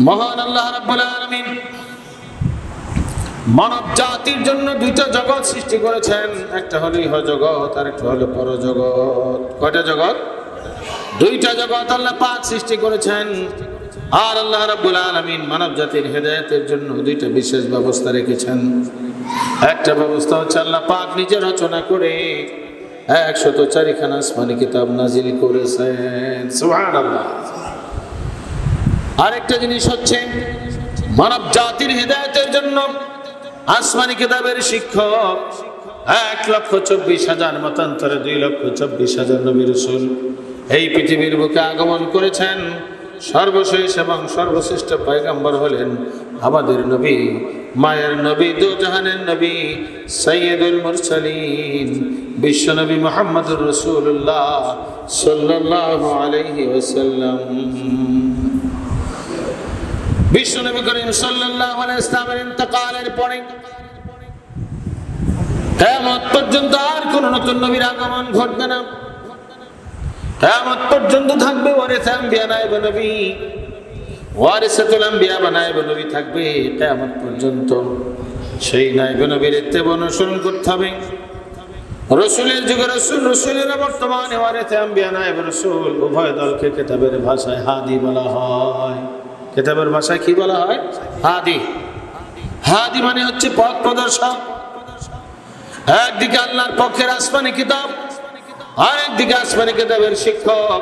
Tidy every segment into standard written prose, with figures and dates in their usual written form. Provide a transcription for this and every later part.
মহান আল্লাহ রাব্বুল আলামিন মানব জাতির জন্য দুইটা জগৎ সৃষ্টি করেছেন। একটা হলো ইহ জগৎ আর একটা হলো পরজগৎ। কয়টা জগৎ? দুইটা জগৎ আল্লাহ পাক সৃষ্টি করেছেন। আর আল্লাহ রাব্বুল আলামিন মানব জাতির হেদায়েতের জন্য দুইটা বিশেষ ব্যবস্থা রেখেছেন। একটা ব্যবস্থা হচ্ছে আল্লাহ পাক নিজে রচনা করে 104 খানা আসমানি কিতাব নাজিল করেছেন। সুবহানাল্লাহ। আরেকটা জিনিস হচ্ছে মানব জাতির হেদায়েতের জন্য আসমানি কিতাবের শিক্ষক 1,24,000 মতান্তরে 2,24,000 নবী রাসূল এই পৃথিবীর বুকে আগমন করেছেন। সর্বশেষ এবং সর্বশ্রেষ্ঠ পয়গম্বর হলেন আমাদের নবী, মায়ের নবী, দু জাহানের নবী, সাইয়্যিদুল মুরসালিন, বিশ্বনবী মুহাম্মদুর রাসূলুল্লাহ সাল্লাল্লাহু আলাইহি ওয়াসাল্লাম। বিশ্বনবী করিম সাল্লাল্লাহু আলাইহি ওয়াসাল্লামের ইন্তেকালের পরে কিয়ামত পর্যন্ত আর কোন নতুন নবীর আগমন ঘটবে না। কিয়ামত পর্যন্ত থাকবে ওয়ারিসে আম্বিয়া নায়েবে নবী, ওয়ারিসাতুল আম্বিয়া বা নায়েবে নবী থাকবে কিয়ামত পর্যন্ত। সেই নায়েবে নবীর ইত্তেবা অনুসরণ করতে হবে। রাসূলের যুগে রাসূল, রাসূলের বর্তমানে ওয়ারিসে আম্বিয়া নায়েবে রাসূল উভয় দলকে কিতাবের ভাষায় হাদি বলা হয়। কিতাবের ভাষায় কি বলা হয়? হাদি। হাদি মানে হচ্ছে পথ প্রদর্শক। একদিকে আল্লাহর পক্ষের আসমানি কিতাব, আরেকদিকে আসমানি কিতাবের শিক্ষক।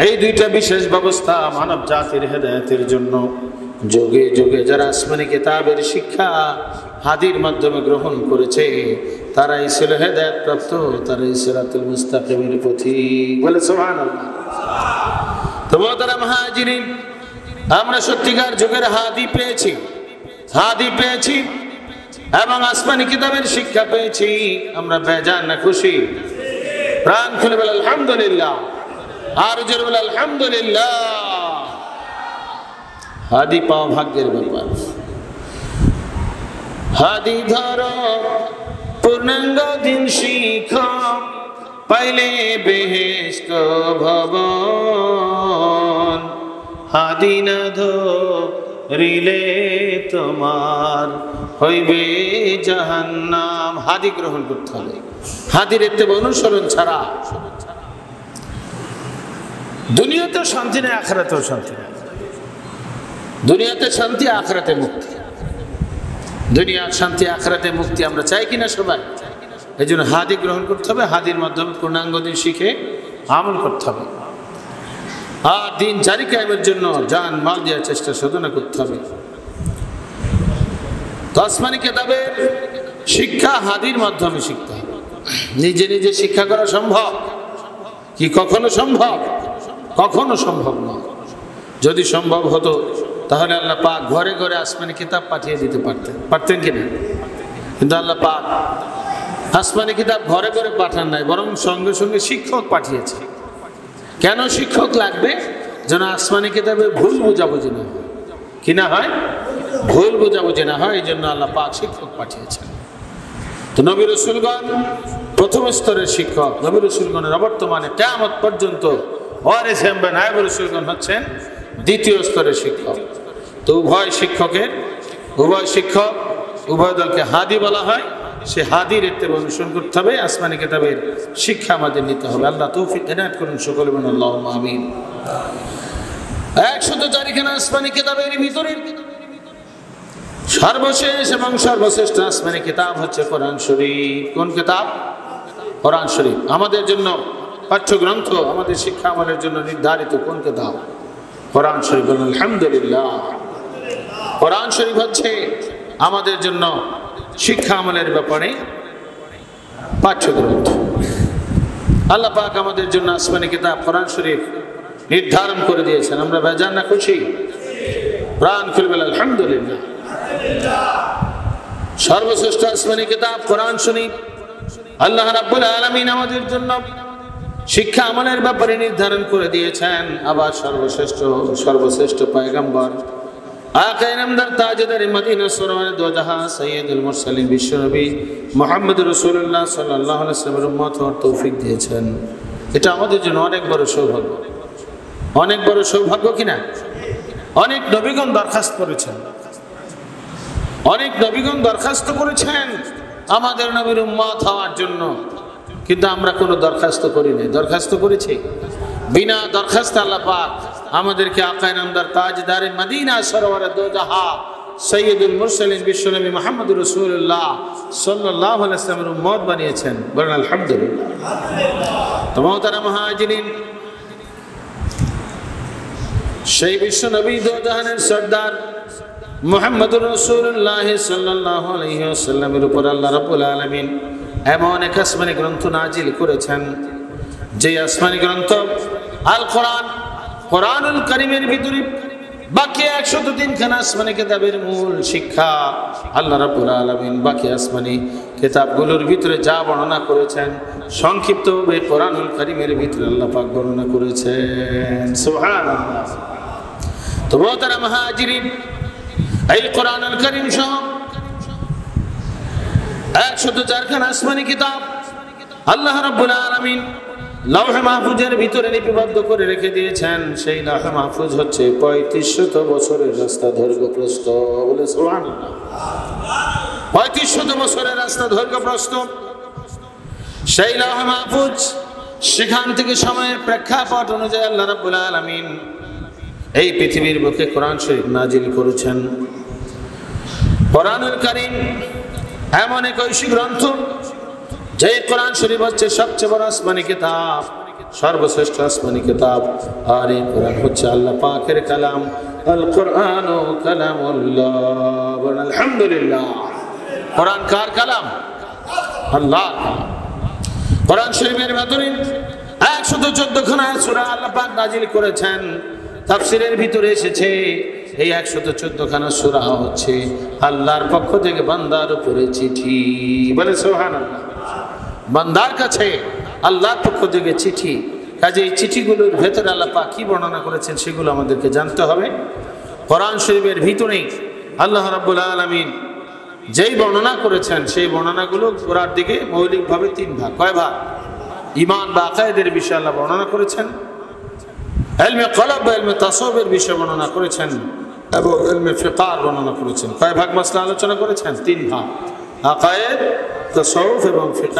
এই দুইটা বিশেষ ব্যবস্থা মানব জাতির হেদায়েতের জন্য যুগে যুগে যারা আসমানি কিতাবের শিক্ষা হাদির মাধ্যমে গ্রহণ করেছে তারাই ছিল হেদায়েত প্রাপ্ত, তারাই সিরাতুল মুস্তাকিমের পথিক। বলে সুবহানাল্লাহ। তো মুহতারাম হাজিরিন, আমরা সত্যিকার যুগের হাদি পেয়েছি, হাদি পেয়েছি এবং আসমানি কিতাবের শিক্ষা পেয়েছি। আমরা বেজান না খুশি? প্রাণ খুলে বলে আলহামদুলিল্লাহ। আর জোরে বলে আলহামদুলিল্লাহ। হাদি পাওয়া ভাগ্যের ব্যাপার। হাদি ধরো পূর্ণাঙ্গ দিন শিখো, পাইলে বেহেশত ভবন। হাদি না ধরিলে তোমার হইবে জাহান্নাম। হাদি গ্রহণ করতে হবে। হাদির ইত্তেবা অনুসরণ ছাড়া দুনিয়াতেও শান্তি নেই, আখিরাতেও শান্তি নেই। দুনিয়াতে শান্তি, আখিরাতে মুক্তি। দুনিয়ার শান্তি, আখিরাতে মুক্তি আমরা চাই কিনা সবাই? এই জন্য হাদি গ্রহণ করতে হবে। হাদির মাধ্যমে পূর্ণাঙ্গ দিন শিখে আমল করতে হবে। আর দিন জারি কায়েমের জন্য জান মাল দেওয়ার চেষ্টা সাধনা করতে হবে। তো আসমানি কিতাবের শিক্ষা হাদির মাধ্যমে শিখতে হবে। নিজে নিজে শিক্ষা করা সম্ভব কি? কখনো সম্ভব? কখনো সম্ভব নয়। যদি সম্ভব হতো তাহলে আল্লাহ পাক ঘরে ঘরে আসমানি কিতাব পাঠিয়ে দিতে পারতেন কিনা? কিন্তু আল্লাহ পাক আসমানি কিতাব ঘরে ঘরে পাঠান নাই, বরং সঙ্গে সঙ্গে শিক্ষক পাঠিয়েছে। কেন শিক্ষক লাগবে? যেন আসমানি কিতাবে ভুল বোঝাবুঝি না হয়। কি না হয়? ভুল বোঝাবুঝি না হয়। এই জন্য আল্লাহ পাক শিক্ষক পাঠিয়েছেন। তো নবী রাসূলগণ প্রথম স্তরের শিক্ষক। নবী রাসূলগণের বর্তমানে কিয়ামত পর্যন্ত ওয়ারিসে আম্বিয়া নায়েবে রাসূলগণ হচ্ছেন দ্বিতীয় স্তরের শিক্ষক। তো উভয় শিক্ষক উভয় দলকে হাদি বলা হয়। সে হাদির ইত্তেবা অনুসরণ করতে হবে। আসমানি কিতাবের শিক্ষা আমাদের নিতে হবে। আল্লাহ তৌফিক এনায়েত করুন সকলে বলুন আল্লাহুম্মা আমিন। 104 খানা আসমানি কিতাবের ভিতরে সর্বশেষ এবং সর্বশ্রেষ্ঠ আসমানি কিতাব হচ্ছে কোরআন শরীফ। কোন কিতাব? কোরআন শরীফ। আমাদের জন্য পাঠ্যগ্রন্থ, আমাদের শিক্ষা আমলের জন্য নির্ধারিত কোন কিতাব? কোরআন শরীফ। বলুন আলহামদুলিল্লাহ। কোরআন শরীফ হচ্ছে আমাদের জন্য শিক্ষা আমলের ব্যাপারে পাঠ্যগ্রন্থ। আল্লাহ পাক আমাদের জন্য আসমানি কিতাব কোরআন শরীফ নির্ধারণ করে দিয়েছেন। আমরা বেজান না খুশি? প্রাণ খুলে বলে আলহামদুলিল্লাহ। সর্বশ্রেষ্ঠ আসমানি কিতাব কোরআন শরীফ আল্লাহ রাব্বুল আলামিন আমাদের জন্য শিক্ষা আমলের ব্যাপারে নির্ধারণ করে দিয়েছেন। আবার সর্বশ্রেষ্ঠ পয়গম্বর আকায়ে নামদার তাজদার মদিনা সরওয়ারে দো জাহান সাইয়্যিদুল মুরসালিন বিশ্বনবী মুহাম্মদুর রাসূলুল্লাহ সাল্লাল্লাহু আলাইহি ওয়াসাল্লামের উম্মত হওয়ার তৌফিক দিয়েছেন। এটা আমাদের জন্য অনেক বড় সৌভাগ্য। অনেক বড় সৌভাগ্য কিনা? অনেক নবীগণ দরখাস্ত করেছেন, অনেক নবীগণ দরখাস্ত করেছেন আমাদের নবীর উম্মত হওয়ার জন্য, কিন্তু আমরা কোনো দরখাস্ত করিনি। দরখাস্ত করেছি বিনা দরখাস্তে আল্লাহ পাক আমাদেরকে আকায়ে নামদার তাজদারে মদিনা সরওয়ারে দো জাহা সৈয়দুল মুরসালিন বিশ্বনবী মুহাম্মদুর রাসূলুল্লাহ সাল্লাল্লাহু আলাইহি ওয়াসাল্লামের উম্মত বানিয়েছেন। বলেন আলহামদুলিল্লাহ। তো মুহতারাম মুহাজিরিন, সেই বিশ্বনবী দো জাহানের সরদার মুহাম্মদুর রাসূলুল্লাহ সাল্লাল্লাহু আলাইহি ওয়াসাল্লামের উপর আল্লাহ রাব্বুল আলামিন এমন এক আসমানি গ্রন্থ নাজিল করেছেন, যে আসমানি গ্রন্থ আল কোরআন, কোরআনুল কারীমের ভিতরে বাকি 103 খানা আসমানি কিতাবের মূল শিক্ষা আল্লাহ রাব্বুল আলামিন বাকি আসমানি কিতাবগুলোর ভিতরে যা বর্ণনা করেছেন সংক্ষিপ্তভাবে কোরআনুল কারীমের ভিতরে আল্লাহ পাক বর্ণনা করেছেন। সুবহানাল্লাহ। তো মুহতারাম মুহাজিরিন, এই কোরআনুল কারীম সহ 104 খানা আসমানি কিতাব আল্লাহ রাব্বুল আলামিন লৌহে মাহফুজের ভিতরে লিপিবদ্ধ করে রেখে দিয়েছেন। সেই লৌহে মাহফুজ হচ্ছে 3500 বছরের রাস্তা দৈর্ঘ্য প্রস্থ। বলে সুবহানাল্লাহ। 3500 বছরের রাস্তা দৈর্ঘ্য প্রস্থ সেই লৌহে মাহফুজ, সেখান থেকে সময়ের প্রেক্ষাপট অনুযায়ী আল্লাহ রাব্বুল আলামিন এই পৃথিবীর বুকে কোরআন শরীফ নাজিল করেছেন। কোরআনুল কারীম এমন এক ঐশী গ্রন্থ, যে কোরআন শরীফ হচ্ছে সবচেয়ে বড় আসমানি কিতাব, সর্বশ্রেষ্ঠ আসমানি কিতাব। আর এই কোরআন হচ্ছে আল্লাহ পাকের কালাম। আল কোরআনু কালামুল্লাহ। বলেন আলহামদুলিল্লাহ। কোরআন কার কালাম? আল্লাহর কালাম। কোরআন শরীফের ভিতরে 114 খানা সূরা আল্লাহ পাক নাজিল করেছেন। তাফসীরের ভিতরে এসেছে এই 114 খানা সূরা হচ্ছে আল্লাহর পক্ষ থেকে বান্দার উপরে চিঠি। বলে সুবহানাল্লাহ। বান্দার কাছে আল্লাহর পক্ষ থেকে চিঠি। কাজে এই চিঠিগুলোর ভেতরে আল্লাহ পাক কি বর্ণনা করেছেন সেগুলো আমাদেরকে জানতে হবে। কোরআন শরীফের ভিতরেই আল্লাহ রাব্বুল আলামিন যেই বর্ণনা করেছেন সেই বর্ণনাগুলো করার দিকে মৌলিকভাবে 3 ভাগ। কয় ভাগ? ঈমান বা আকায়েদের বিষয়ে আল্লাহ বর্ণনা করেছেন, ইলমে কলব বা ইলমে তাসাউফের বিষয়ে বর্ণনা করেছেন, এবং ইলমে ফিকহ বর্ণনা করেছেন। কয় ভাগ মাসলা আলোচনা করেছেন? 3 ভাগ। আকায়েদ, তাসাউফ এবং ফিকহ,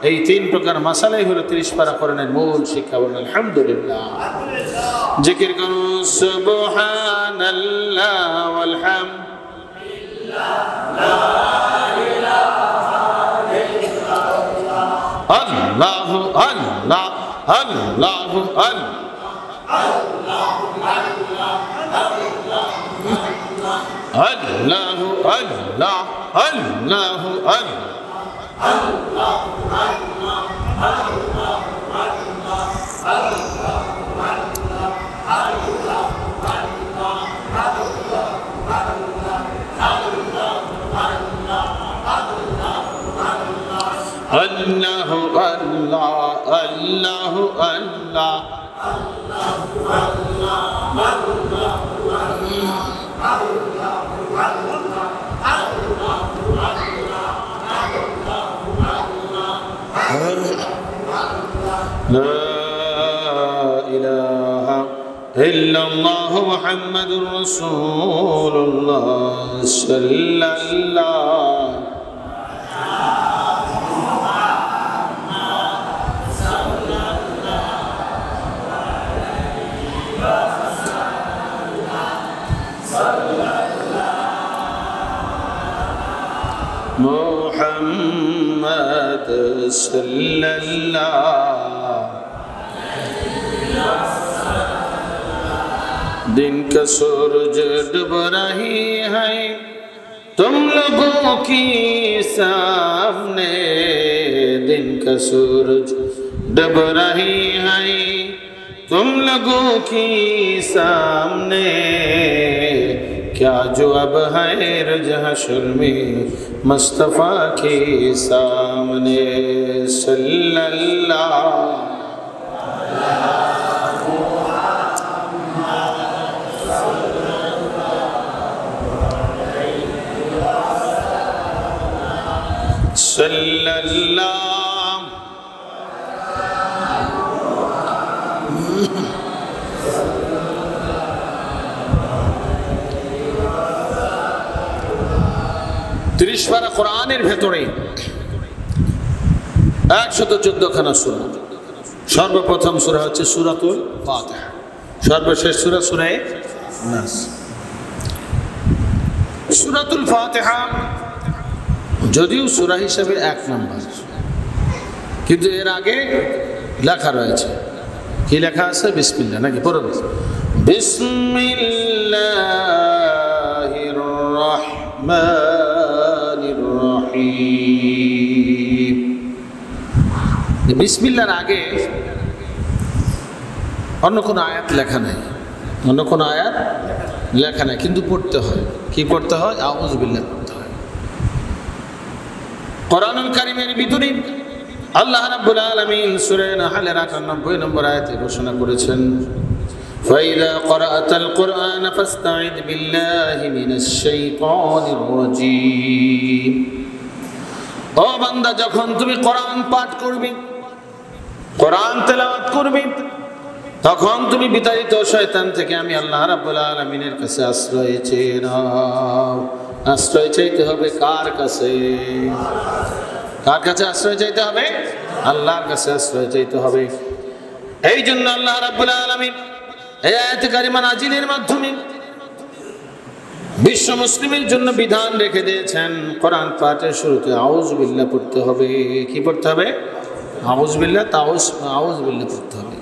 এই 3 প্রকার মাসালাই হলো 30 পারা কোরআনের মূল শিক্ষা। বলেন আলহামদুলিল্লাহ। জিকির করুন সুবহানাল্লাহ ওয়াল হামদুলিল্লাহ, লা ইলাহা ইল্লাল্লাহ, আল্লাহু আল্লাহ, আল্লাহু আল্লাহ, আল্লাহু আল্লাহ, আল্লাহু আল্লাহ, আল্লাহু আল্লাহ, Allahu Allah, Allahu Allah, La ilaha illallah Muhammadur Rasulullah sallallahu Muhammad sallallahu दिन का सूरज डूब रही है तुम लोगों की सामने, दिन का सूरज डूब रही है तुम लोगों की सामने, क्या जो अब है रजहशुर में मुस्तफ़ा के सामने सल्लल्लाहु सल्लल्लाहु 30 পারা কোরআনের ভেতরে 114 খানা সূরা। সর্বপ্রথম সূরা হচ্ছে সূরাতুল ফাতিহা, সর্বশেষ সূরা সূরা নাস। সূরাতুল ফাতিহা যদিও সূরা হিসেবে 1 নম্বর, কিন্তু এর আগে লেখা রয়েছে, কি লেখা আছে? বিসমিল্লাহ, নাকি পড়ুন? বিসমিল্লাহির রহমানির রহিম। বিসমিল্লাহর আগে অন্য কোনো আয়াত লেখা নাই, অন্য কোনো আয়াত লেখা নাই, কিন্তু পড়তে হয়। কি পড়তে হয়? আউযু বিল্লাহ পড়তে হয়। কোরআনুল কারীমের ভিতরে আল্লাহ রাব্বুল আলামিন সূরা নাহলের 98 নম্বর আয়াতে ঘোষণা করেছেন, ফাইযা ক্বরাআতাল কুরআন ফাসতাঈদ বিল্লাহি মিনাশ শাইতানির রাজীম। ও বান্দা, যখন তুমি কোরআন পাঠ করবে, কোরআন তেলাওয়াত করবে, তখন তুমি বিতাড়িত শয়তান থেকে আমি আল্লাহ রাব্বুল আলামিনের কাছে আশ্রয় চেয়ে নাও। আশ্রয় চাইতে হবে কার কাছে? কার কাছে আশ্রয় চাইতে হবে? আল্লাহর কাছে আশ্রয় চাইতে হবে। এই জন্য আল্লাহ রাব্বুল আলামিন এই আয়াতে কারিমা নাজিলের মাধ্যমে বিশ্ব মুসলিমের জন্য বিধান রেখে দিয়েছেন, কোরআন পাঠের শুরুতে আউযু বিল্লাহ পড়তে হবে। কি পড়তে হবে? আউযু বিল্লাহ, আউযু বিল্লাহ পড়তে হবে।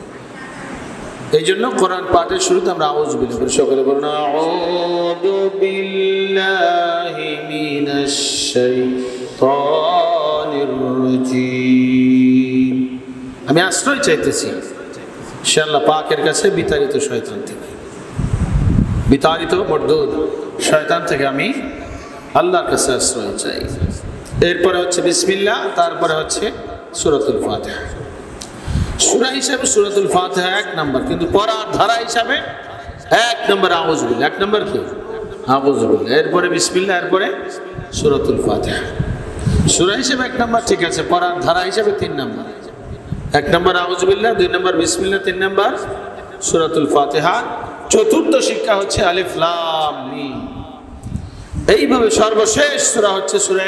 এই জন্য কোরআন পাঠের শুরুতে আমরা আউযু বিল্লাহ পড়ি। সকলে বলুন আউযু বিল্লাহি মিনাশ শাইতানির রাজীম। আমি আশ্রয় চাইতেছি সে আল্লাহ পাকের কাছে বিতাড়িত শয়তান থেকে, বিতাড়িত মরদুদ শয়তান থেকে আমি আল্লাহর কাছে আশ্রয় চাই। এরপরে হচ্ছে বিসমিল্লাহ, তারপরে হচ্ছে সূরাতুল ফাতিহা। সূরা হিসাবে সূরাতুল ফাতিহা 1 নম্বর, কিন্তু পড়ার ধারা হিসাবে 1 নম্বর আউযু বিল্লাহ। 1 নম্বর কি? আউযু বিল্লাহ, এরপরে বিসমিল্লাহ, এরপরে সূরাতুল ফাতিহা। সূরা হিসাবে 1 নম্বর, ঠিক আছে। পড়ার ধারা হিসাবে 3 নম্বর। 1 নম্বর আউযু বিল্লাহ, 2 নম্বর বিসমিল্লাহ, 3 নম্বর সূরাতুল ফাতিহা। চতুর্থ শিক্ষা হচ্ছে আলিফ লাম মিম। এইভাবে সর্বশেষ সূরা হচ্ছে সূরা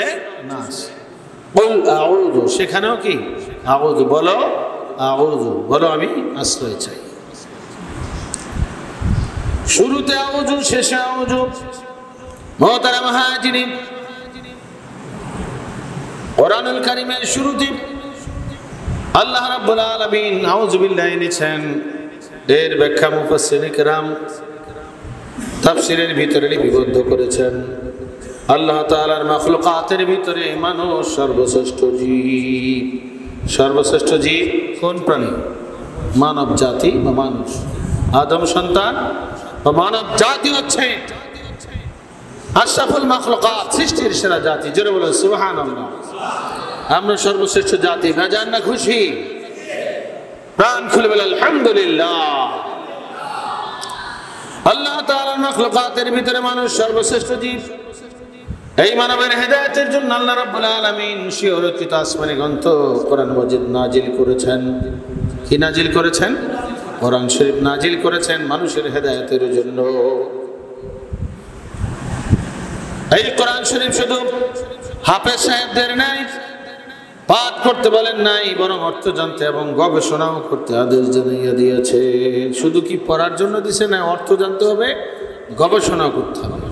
নাস। কুল আউযু, সেখানেও কি? আউযু বলো, আউযু বলো, আমি আশ্রয় চাই। শুরুতে আউযু, শেষে আউযু। মুহতারাম হাজিরিন, কোরআনুল কারীমের শুরুতে আল্লাহ রাব্বুল আলামিন আউযু বিল্লাহ এনেছেন। এর ব্যাখ্যা মুফাসসিরিন কিরাম তাফসীরের ভিতরে লিপিবদ্ধ করেছেন। আল্লাহ তাআলার মাখলুকাতের ভিতরে মানুষ সর্বশ্রেষ্ঠ জীব। সর্বশ্রেষ্ঠ জীব কোন প্রাণী? মানব জাতি বা মানুষ। আদম সন্তান বা মানব জাতি হচ্ছে আশরাফুল মাখলুকাত, সৃষ্টির সেরা জাতি। জোরে বলুন সুবহানাল্লাহ। আমরা সর্বশ্রেষ্ঠ জাতি। বেজান না খুশি? প্রাণ খুলে বলেন আলহামদুলিল্লাহ। আল্লাহ তাআলার মাখলুকাতের ভিতরে মানুষ সর্বশ্রেষ্ঠ জীব। এই মানবের হেদায়েতের জন্য আল্লাহ রাব্বুল আলামিন শিহরিত আসমানি গ্রন্থ কোরআন মাজিদ নাজিল করেছেন। কি নাজিল করেছেন? কোরআন শরীফ নাজিল করেছেন মানুষের হেদায়েতের জন্য। এই কোরআন শরীফ শুধু হাফেজ সাহেবদের নাই, পাঠ করতে বলেন নাই, বরং অর্থ জানতে এবং গবেষণাও করতে আদেশ জানাইয়া দিয়েছে। শুধু কি পড়ার জন্য দিছে না, অর্থ জানতে হবে, গবেষণা করতে হবে।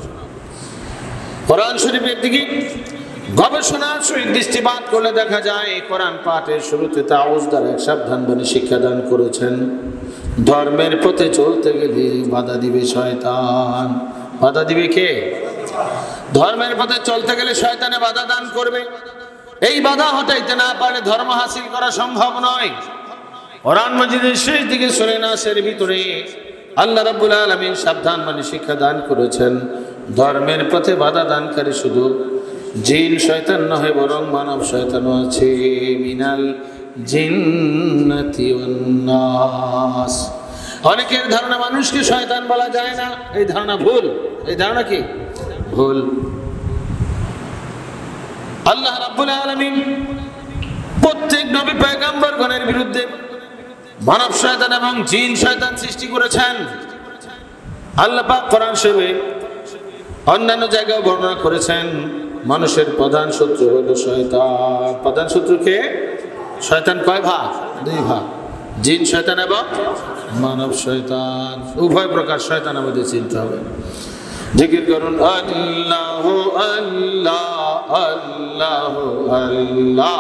কোরআন শরীফের দিকে গবেষণার সহিত দৃষ্টিপাত করলে দেখা যায় কোরআন পাঠের শুরুতে তাউজ দ্বারা এক সাবধান বাণী শিক্ষাদান করেছেন। ধর্মের পথে চলতে গেলে বাধা দিবে শয়তান। বাধা দিবে কে? ধর্মের পথে চলতে গেলে শয়তানে বাধা দান করবে। এই বাধা হটাইতে না পারলে ধর্ম হাসিল করা সম্ভব নয়। কোরআন মাজিদের শেষ দিকে সূরা নাসের ভিতরে আল্লাহ রাব্বুল আলামিন সাবধান বাণী শিক্ষা দান করেছেন। ধর্মের পথে বাধা দানকারী শুধু জিন শয়তান নয়, বরং মানব শয়তানও আছে। মিনাল জিন্নাতি ওয়ান নাস। অনেকের ধারণা মানুষকে শয়তান বলা যায় না, এই ধারণা ভুল। এই ধারণা কি? ভুল। আল্লাহ রাব্বুল আলামিন প্রত্যেক নবী পয়গম্বরগণের বিরুদ্ধে মানব শয়তান এবং জিন শয়তান সৃষ্টি করেছেন। আল্লাহ পাক কোরআন শরীফে অন্যান্য জায়গায় বর্ণনা করেছেন। মানুষের প্রধান শত্রু হলো শয়তান। প্রধান শত্রুকে শয়তান কয় ভাগ? দুই ভাগ, জিন শয়তান এবং মানব শয়তান। উভয় প্রকার শয়তান আমাদের চিনতে হবে। জিকির করুন আল্লাহ আল্লাহ আল্লাহ আল্লাহ।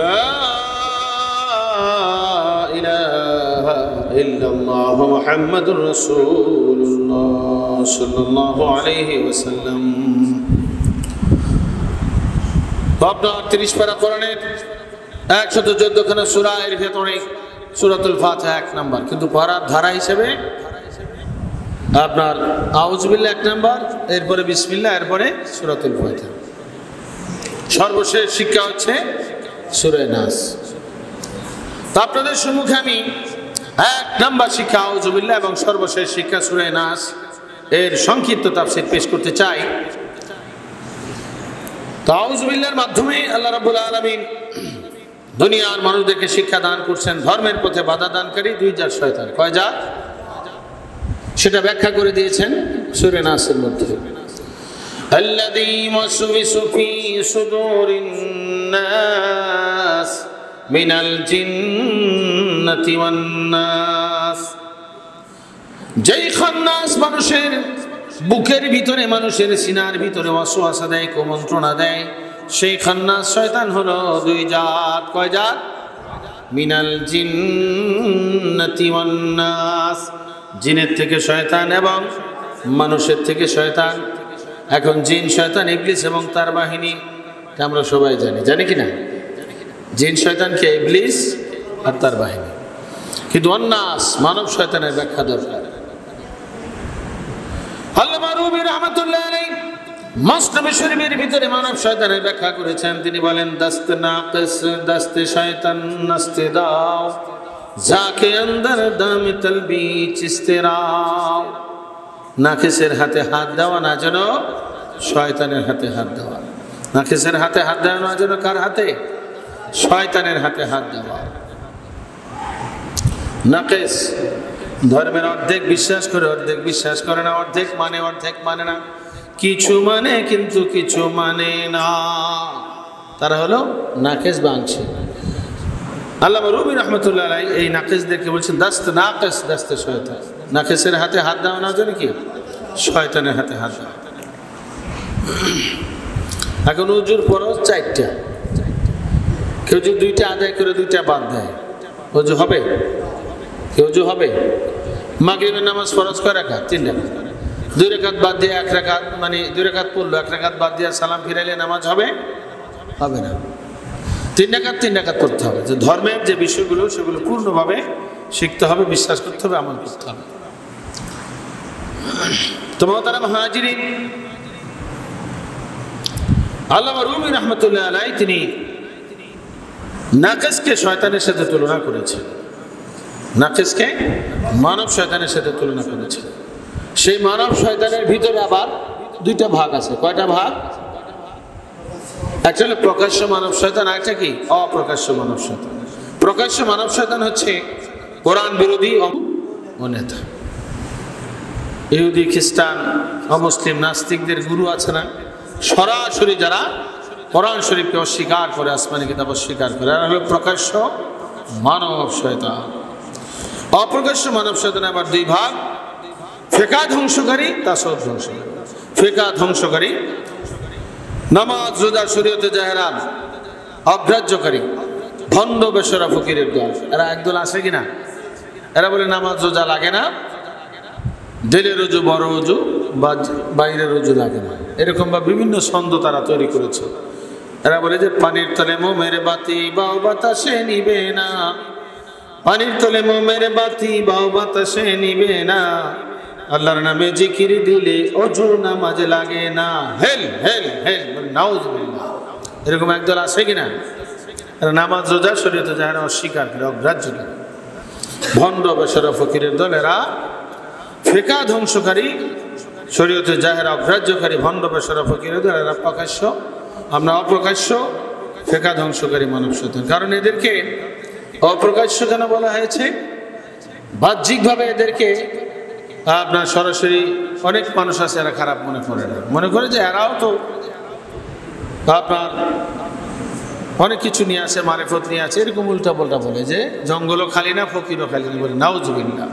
لا إله إلا الله محمد رسول الله صلى الله عليه وسلم। আপনার 30 পারা কোরআনের 114 খানা সূরা এর ভিতরে সূরাতুল ফাতিহা 1 নাম্বার, কিন্তু পড়ার ধারা হিসেবে আপনার আউযু বিল্লাহ 1 নাম্বার, এরপরে বিসমিল্লাহ, এরপরে সূরাতুল ফাতিহা। সর্বশেষ শিক্ষা হচ্ছে সূরা নাস। তো আপনাদের সম্মুখে আমি 1 নাম্বার শিক্ষা আউযু বিল্লাহ এবং সর্বশেষ শিক্ষা সূরা নাস এর সংক্ষিপ্ত তাফসীর পেশ করতে চাই। তো আউযু বিল্লাহর মাধ্যমে আল্লাহ রাব্বুল আলামিন দুনিয়ার মানুষদেরকে শিক্ষা দান করছেন। ধর্মের পথে বাধা দানকারী 2 জাত শয়তান। কয় জাত? সেটা ব্যাখ্যা করে দিয়েছেন সূরা নাসের মধ্যে। الذي يوسوس في صدور الناس من الجنة والناس। যেই খান্নাস মানুষের বুকের ভিতরে, মানুষের সিনার ভিতরে ওয়াসওয়াসা দেয়, কুমন্ত্রণা দেয়, সেই খান্নাস শয়তান হলো 2 জাত। কয় জাত? মিনাল জিন্নাতি ওয়ান নাস, জিনের থেকে শয়তান এবং মানুষের থেকে শয়তান। এখন জিন শয়তান ইবলিস এবং তার বাহিনী আমরা সবাই জানি কি না? জিন শয়তানকে ইবলিস আর তার বাহিনী। কিন্তু অন্নাস মানব শয়তানের ব্যাখ্যা দরকার। আল্লামা রুমি রাহমাতুল্লাহ আলাইহি মাসনাবি শরীফের ভিতরে মানব শয়তানের ব্যাখ্যা করেছেন। তিনি বলেন, দস্ত নাকিস দস্ত শয়তান নস্তে দাও, যাকে আন্দর দাম তলবিচ ইস্তেরাও। নাকিসের হাতে হাত দেওয়া না যেন শয়তানের হাতে হাত দেওয়া। নাকিসের হাতে হাত দেওয়া না যেন কার হাতে? শয়তানের হাতে হাত দেওয়া। নাকিস ধর্মের অর্ধেক বিশ্বাস করে, অর্ধেক বিশ্বাস করে না, অর্ধেক মানে, অর্ধেক মানে না, কিছু মানে কিন্তু কিছু মানে না, তারা হলো নাকিস বা আংশিক। আল্লামা রুমি রাহমাতুল্লাহ আলাইহি এই নাকিসদেরকে বলছেন দাস্ত নাকিস দাস্ত শয়তান। নাকিসের হাতে হাত দেওয়া না যেন কি? শয়তানের হাতে হাত দেওয়া। এখন উজুর ফরজ 4টা, কেউ যদি 2টা আদায় করে 2টা বাদ দেয়, উজু হবে? কেউ উজু হবে? মাগরিবের নামাজ ফরজ কয় রাকাত? 3 রাকাত। 2 রাকাত বাদ দিয়ে 1 রাকাত, মানে 2 রাকাত পড়লো, 1 রাকাত বাদ দিয়ে সালাম ফিরাইলে নামাজ হবে? হবে না। 3 রাকাত পড়তে হবে। যে ধর্মের যে বিষয়গুলো সেগুলো পূর্ণভাবে শিখতে হবে, বিশ্বাস করতে হবে, আমল করতে হবে। তো মুহতারাম হাজিরিন, আল্লামা রুমি রাহমাতুল্লাহ আলাইহি তিনি নাকিসকে শয়তানের সাথে তুলনা করেছেন। নাকিসকে মানব শয়তানের সাথে তুলনা করেছেন। সেই মানব শয়তানের ভিতরে আবার 2টা ভাগ আছে। কয়টা ভাগ? একটা হলো প্রকাশ্য মানব শয়তান, আরেকটা কি? অপ্রকাশ্য মানব শয়তান। প্রকাশ্য মানব শয়তান হচ্ছে কোরআন বিরোধী নেতা, ইহুদি, খ্রিস্টান, অমুসলিম, নাস্তিকদের গুরু আছে না, সরাসরি যারা কোরআন শরীফকে অস্বীকার করে, আসমানি কিতাব অস্বীকার করে, এরা হলো প্রকাশ্য মানব শয়তান। অপ্রকাশ্য মানব শয়তান আবার 2 ভাগ, ফিকহ ধ্বংসকারী, তাসাউফ ধ্বংসকারী। ফিকহ ধ্বংসকারী, নামাজ রোজা শরীয়তে জাহেরান অগ্রাহ্যকারী, ভণ্ড বেশরা ফকিরের দল। এরা একদল আছে কিনা? এরা বলে নামাজ রোজা লাগে না, দিলের রুজু বড় রুজু, বাইরের রুজু লাগে না, এরকম বা বিভিন্ন ছন্দ তারা তৈরি করেছে। এরা বলে যে পানির তলে মোমের বাতি বাও বাতাসে নিবে না, পানির তলে মোমের বাতি বাও বাতাসে নিবে না, আল্লাহর নামে জিকির দিলে ওযু নামাজ লাগে না। হেল হেল হেল নাউজুবিল্লাহ। এরকম একদল আছে কিনা? এরা নামাজ রোজা শরীয়তে জাহেরান অস্বীকার করে, অগ্রাহ্য করে, ভণ্ড বেশরা ফকিরের দল। এরা ফিকহ ধ্বংসকারী, শরীয়তে জাহের অগ্রাহ্যকারী ভণ্ড বেশরা ফকিরদের এরা প্রকাশ্য, আমরা অপ্রকাশ্য ফেকা ধ্বংসকারী মানব শয়তান। কারণ এদেরকে অপ্রকাশ্য কেন বলা হয়েছে? বাহ্যিকভাবে এদেরকে আপনার সরাসরি অনেক মানুষ আছে এরা খারাপ মনে করে না, মনে করে যে এরাও তো আপনার অনেক কিছু নিয়ে আসে, মারিফত নিয়ে আছে, এরকম উল্টা পাল্টা বলে যে জঙ্গলও খালি না, ফকিরও খালি না, বলে নাউজুবিল্লাহ।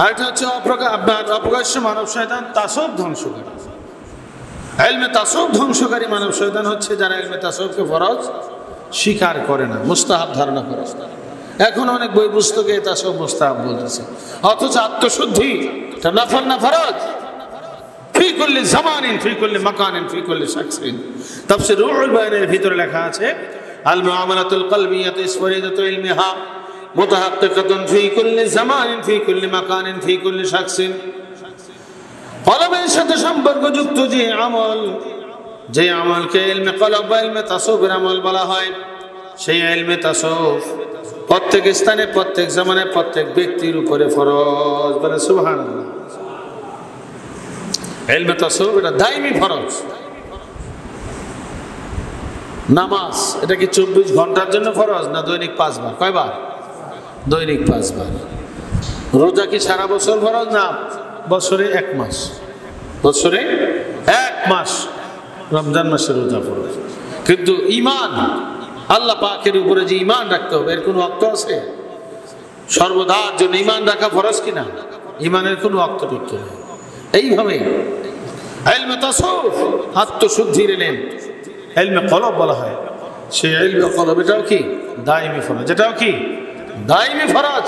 আরেকটা হচ্ছে আপনার অপ্রকাশ্য মানব শয়তান তাসব ধ্বংসকারী। ইলমে তাসব ধ্বংসকারী মানব শয়তান হচ্ছে যারা ইলমে তাসবকে ফরজ স্বীকার করে না, মুস্তাহাব ধারণা করে। এখন অনেক বই পুস্তকে তাসব মুস্তাহাব বলতেছে, অথচ আত্মশুদ্ধি এটা নফল না ফরজ। ফি কুল্লি জামানিন ফি কুল্লি মাকানিন ফি কুল্লি শাখসিন। তাফসীর রুহুল বায়ানের ভিতরে লেখা আছে আল মুআমালাতুল কলবিয়াতু ইসফারিদাতু ইলমিহা মুতাহাক্কিকাতুন ফি কুল্লি জামানিন ফি কুল্লি মাকানিন ফি কুল্লি শাখসিন। কলবের সাথে সম্পর্কযুক্ত যে আমলকে ইলমে কলব বা ইলমে তাসাউফের আমল বলা হয়, সেই ইলমে তাসাউফ প্রত্যেক স্থানে, প্রত্যেক জামানে, প্রত্যেক ব্যক্তির উপরে ফরজ। বলে সুবহানাল্লাহ। ইলমে তাসাউফ এটা দাইমি ফরজ। নামাজ এটা কি 24 ঘন্টার জন্য ফরজ না দৈনিক 5 বার? কয়বার? দৈনিক 5 বার। রোজা কি সারা বছর ফরজ না বছরে 1 মাস? বছরে 1 মাস রমজান মাসে রোজা ফরজ। কিন্তু ঈমান, আল্লাহ পাকের উপরে যে ঈমান রাখতে হবে, এর কোনো ওয়াক্ত আছে? সর্বদার জন্য ঈমান রাখা ফরজ কিনা? ঈমানের কোনো ওয়াক্ত টুক্ত নেই। এইভাবে ইলমে তাসাউফ আত্মশুদ্ধির ইলম, ইলমে কলব বলা হয়। সেই ইলমে কলব এটাও কি দাইমি ফরজ, এটাও কি দাইমি ফরজ।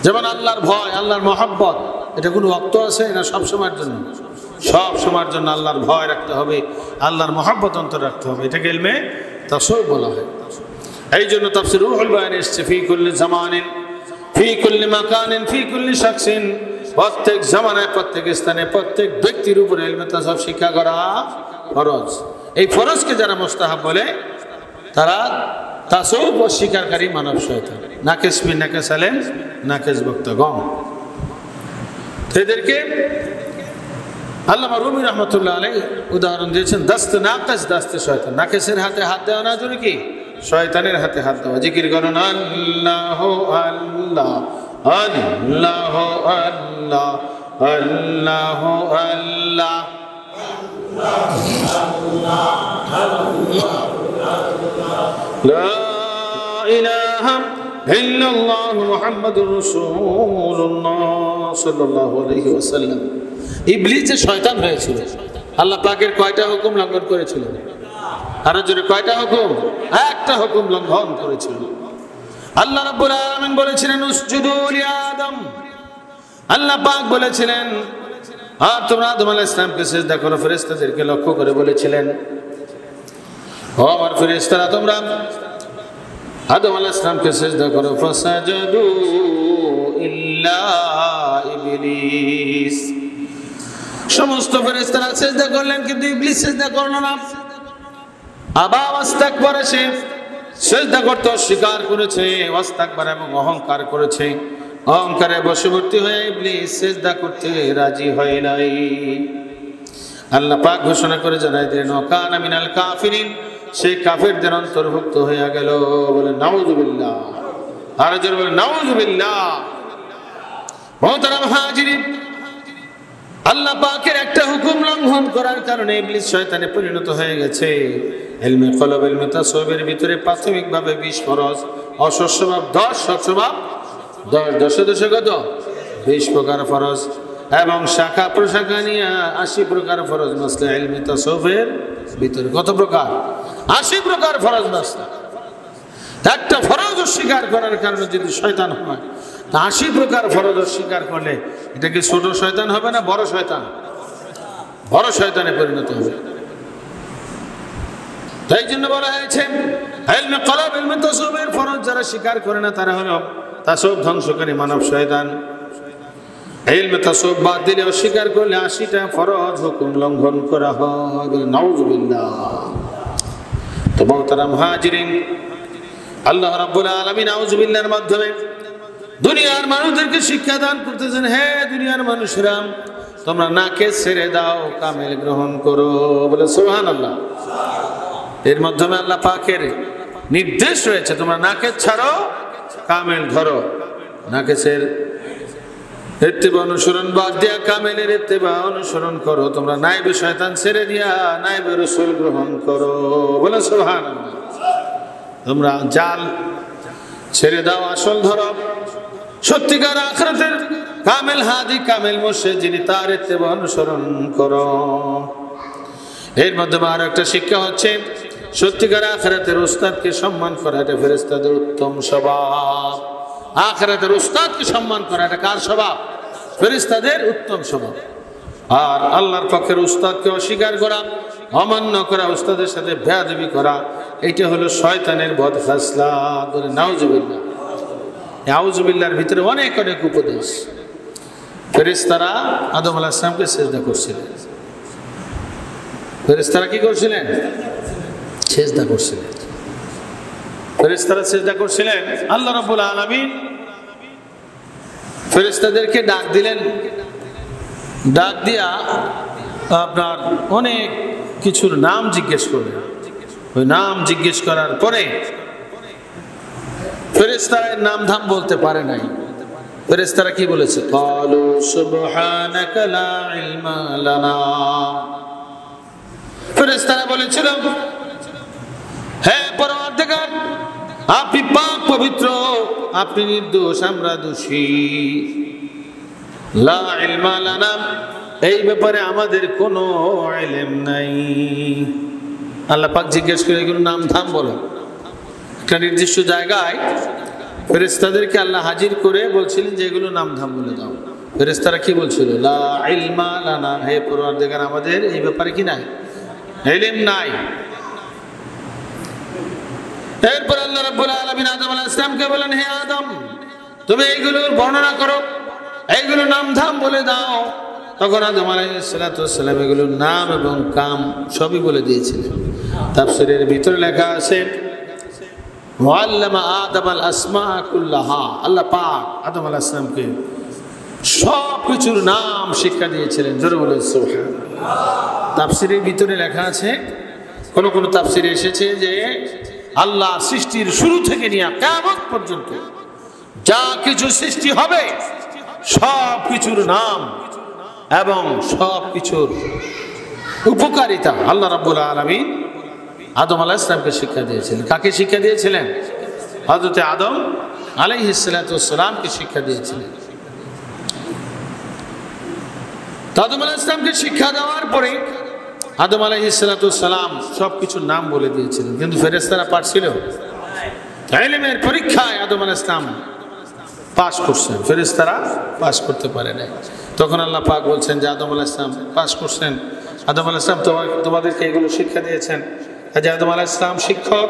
যেমন আল্লাহর ভয়, আল্লাহর মহব্বত, এটা কোনো ওয়াক্ত আছে না? সব সময়ের জন্য, সব সময়ের জন্য আল্লাহর ভয় রাখতে হবে, আল্লাহর মহব্বত অন্তর রাখতে হবে। এটাকে ইলমে তাসাউফ বলা হয়। এই জন্য তাফসীর রুহুল বায়ান এসেছে ফি কুল্লি জামানিন ফি কুল্লি মাকানিন ফি কুল্লি শাখসিন, প্রত্যেক জামানায়, প্রত্যেক স্থানে, প্রত্যেক ব্যক্তির উপরে ইলমে তাসাউফ শিক্ষা করা ফরজ। এই ফরজকে যারা মুস্তাহাব বলে তারা তাসাউফ অস্বীকারী মানব শয়তান। নাকিস মিন নাকিস আলেম নাকিস বক্তাগণ। এদেরকে আল্লামা রুমি রহমতুল্লাহ আলাইহি উদাহরণ দিয়েছেন দাস্তে নাকিস, দাস্তে শয়তান। নাকিসের হাতে হাত দেওয়া না জন্য কি শয়তানের হাতে হাত দেওয়া। জিকির করুন আল্লাহ আল্লাহ আল্লাহ আল্লাহ আল্লাহ আল্লাহ। লা ইলাহা ইল্লাল্লাহ মুহাম্মাদুর রাসূলুল্লাহ সাল্লাল্লাহু আলাইহি ওয়াসাল্লাম। ইবলিস যে শয়তান হয়েছিল, আল্লাহ পাকের কয়টা হুকুম লঙ্ঘন করেছিল? আরো জোরে, কয়টা হুকুম? একটা হুকুম লঙ্ঘন করেছিল। আল্লাহ রাব্বুল আলামিন বলেছিলেন উসজুদু লিআদম। আল্লাহ পাক বলেছিলেন আর তোমরা আদম আলাইহিস সালামকে সিজদা করো। ফেরেশতাদেরকে লক্ষ্য করে বলেছিলেন ও আমার ফেরেশতারা তোমরা আদম আলাইহিস সালামকে সিজদা করো। ফাসাজাদু ইল্লা ইবলিস। সমস্ত ফেরেশতারা সিজদা করলেন, কিন্তু ইবলিস সিজদা করলো না। আবা ওয়াস্তাকবারা, সে সিজদা করতে অস্বীকার করেছে, ওয়াস্তাকবারা এবং অহংকার করেছে। অহংকারে বশবর্তী হয়ে ইবলিস সিজদা করতে রাজি হয় নাই। আল্লাহ পাক ঘোষণা করে জানাই দিলেন ওয়াকানা মিনাল কাফিরিন, সে কাফেরদের অন্তর্ভুক্ত হয়ে গেল। বলে নাউযুবিল্লাহ। আর জোরে বলে নাউযুবিল্লাহ। মুহতারাম হাজিরিন, আল্লাহ পাকের একটা হুকুম লঙ্ঘন করার কারণে ইবলিস শয়তানে পরিণত হয়ে গেছে। ইলমে কলব, ইলমে তাসাউফের ভিতরে প্রাথমিকভাবে 20 ফরজ, অসস্বভাব 10, সৎস্বভাব 10, 10 10 কত? 20 প্রকার ফরজ, এবং শাখা প্রশাখা নিয়ে 80 প্রকার ফরজ মাসলা ইলমে তাসাউফের ভিতরে। কত প্রকার? 80 প্রকার ফরজ মাসলা। একটা ফরজ অস্বীকার করার কারণে যদি শয়তান হয়, 80 প্রকার ফরজ অস্বীকার করলে এটা কি ছোট শয়তান হবে না বড় শয়তান? বড় শয়তানে পরিণত হবে। তাই জন্য বলা হয়েছে ইলমে কলব, ইলমে তাসাউফের ফরজ যারা স্বীকার করে না তারা হলো তাসাউফ ধ্বংসকারী মানব শয়তান। ইলমে তাসাউফ বাদ দিলে, অস্বীকার করলে 80টা ফরজ হুকুম লঙ্ঘন করা হয়। নাউযুবিল্লাহ। তো মুহতারাম হাজিরিন, আল্লাহ রাব্বুল আলামিন নাউযুবিল্লাহর মাধ্যমে দুনিয়ার মানুষদেরকে শিক্ষা দান করতেছেন, হে দুনিয়ার মানুষরা, তোমরা নাকে ছেড়ে দাও, কামেল গ্রহণ করো। বলে সুবহানাল্লাহ। এর মাধ্যমে আল্লাহ পাকের নির্দেশ রয়েছে, তোমরা নাকে ছাড়ো, কামেল ধরো। নাকেশের ইত্তেবা অনুসরণ বাদ দিয়া কামেলের ইত্তেবা অনুসরণ করো। তোমরা নাইবে শয়তান ছেড়ে দিয়া নাইবে রাসূল গ্রহণ করো। বলে সুবহানাল্লাহ। তোমরা জাল ছেড়ে দাও, আসল ধরো। সত্যিকার আখিরাতের কামেল হাদি, কামেল মুর্শিদ যিনি, তার ইত্তেবা অনুসরণ করো। এর মাধ্যমে আর একটা শিক্ষা হচ্ছে, সত্যিকার আখিরাতের উস্তাদকে সম্মান করা এটা ফেরেশতাদের উত্তম স্বভাব। আখিরাতের উস্তাদকে সম্মান করা এটা কার স্বভাব? ফেরেশতাদের উত্তম স্বভাব। আর আল্লাহর পক্ষের উস্তাদকে অস্বীকার করা, অমান্য করা, উস্তাদের সাথে বেয়াদবি করা, এটা হলো শয়তানের বদখাসলাত। নাউজুবিল্লাহ। নাউজুবিল্লাহর ভিতরে অনেক অনেক উপদেশ। ফেরেশতারা আদম আলাইহিস সালামকে সিজদা করছিলেন। ফেরেশতারা কি করছিলেন? সিজদা করছিলেন। ফেরেশতারা সিজদা করছিলেন। আল্লাহ রাব্বুল আলামিন ফেরেশতাদেরকে ডাক দিলেন। ডাক দিয়া আপনার অনেক কিছুর নাম জিজ্ঞেস করলেন। ওই নাম জিজ্ঞেস করার পরে ফেরেশতারা নাম ধাম বলতে পারে নাই। ফেরেশতারা কি বলেছে? ক্বালু সুবহানাকা লা ইলমা লানা। ফেরেশতারা বলেছিল, হে পরওয়ারদিগার, আপনি পাক পবিত্র, আপনি নির্দোষ, আমরা দোষী। লা ইলমা লানা, এই ব্যাপারে আমাদের কোনো ইলম নাই। আল্লাহ পাক জিজ্ঞেস করে এগুলো নাম ধাম বলো। একটা নির্দিষ্ট জায়গায় ফেরেশতাদেরকে আল্লাহ হাজির করে বলছিলেন যে এগুলো নাম ধাম বলে দাও। ফেরেশতারা কি বলছিল? লা ইলমা লানা, হে পরওয়ারদিগার, আমাদের এই ব্যাপারে কি নাই, ইলম নাই। এরপর আল্লাহ রাব্বুল আলামিন আদম আলাইহিস সালামকে বলেন, হে আদম, তুমি এইগুলোর বর্ণনা করো, এইগুলো নাম ধাম বলে দাও। তখন আদম আলাইহিস সালাম এগুলোর নাম এবং কাম সবই বলে দিয়েছিলেন। তাফসীরের ভিতরে লেখা আছে, ওয়াল্লামা আদম আল আসমা কুল্লাহা, আল্লাহ পাক আদম আলাইহিস সালামকে সব কিছুর নাম শিক্ষা দিয়েছিলেন। জোরে বলেন সুবহানাল্লাহ। তাফসীরের ভিতরে লেখা আছে, কোন কোন তাফসীরে এসেছে যে আল্লাহ সৃষ্টির শুরু থেকে নিয়ে কিয়ামত পর্যন্ত যা কিছু সৃষ্টি হবে সব কিছুর নাম এবং সব কিছুর উপকারিতা আল্লাহ রাব্বুল আলামিন আদম আলাইহিস সালামকে শিক্ষা দিয়েছিলেন। কাকে শিক্ষা দিয়েছিলেন? হযরত আদম আলাইহিস সালামকে শিক্ষা দিয়েছিলেন। আদম আলাইহিস সালামকে শিক্ষা দেওয়ার পরে আদম আলাইহিস সালাম সবকিছুর নাম বলে দিয়েছিলেন। কিন্তু ফেরেশতারা পারছিল? ইলমের পরীক্ষায় আদম আলাইহিস সালাম পাস করছেন, ফেরেশতারা পাস করতে পারে নাই। তখন আল্লাহ পাক বলছেন যে আদম আলাইহিস সালাম পাস করছেন, আদম আলাইহিস সালাম তোমাদেরকে এগুলো শিক্ষা দিয়েছেন, যে আদম আলাইহিস সালাম শিক্ষক,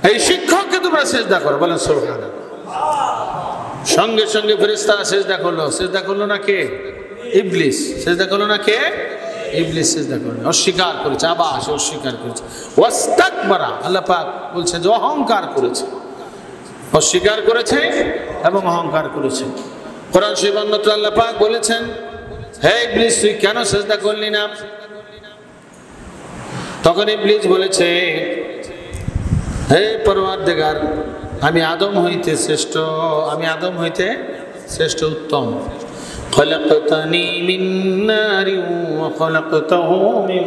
এই শিক্ষককে তোমরা সিজদা করো। বলেন সুবহানাল্লাহ। সঙ্গে সঙ্গে ফেরেশতারা সিজদা করলো। সিজদা করলো না কে? ইবলিস। সিজদা করলো না কে? ইবলিস সিজদা করলো, অস্বীকার করেছে, আবার অস্বীকার করেছে। ওয়াস্তাকবারা, আল্লাহ পাক বলছে যে অহংকার করেছে, অস্বীকার করেছে এবং অহংকার করেছে। কোরআন শরীফে অন্যত্র আল্লাহ পাক বলেছেন, হে ইবলিস, তুই কেন সিজদা করলি না? তখন ইবলিস বলেছে, হে পরওয়ারদিগার, আমি আদম হইতে শ্রেষ্ঠ, আমি আদম হইতে শ্রেষ্ঠ, উত্তম। খলাকতানি মিন নারিন ওয়া খলাকতাহু মিন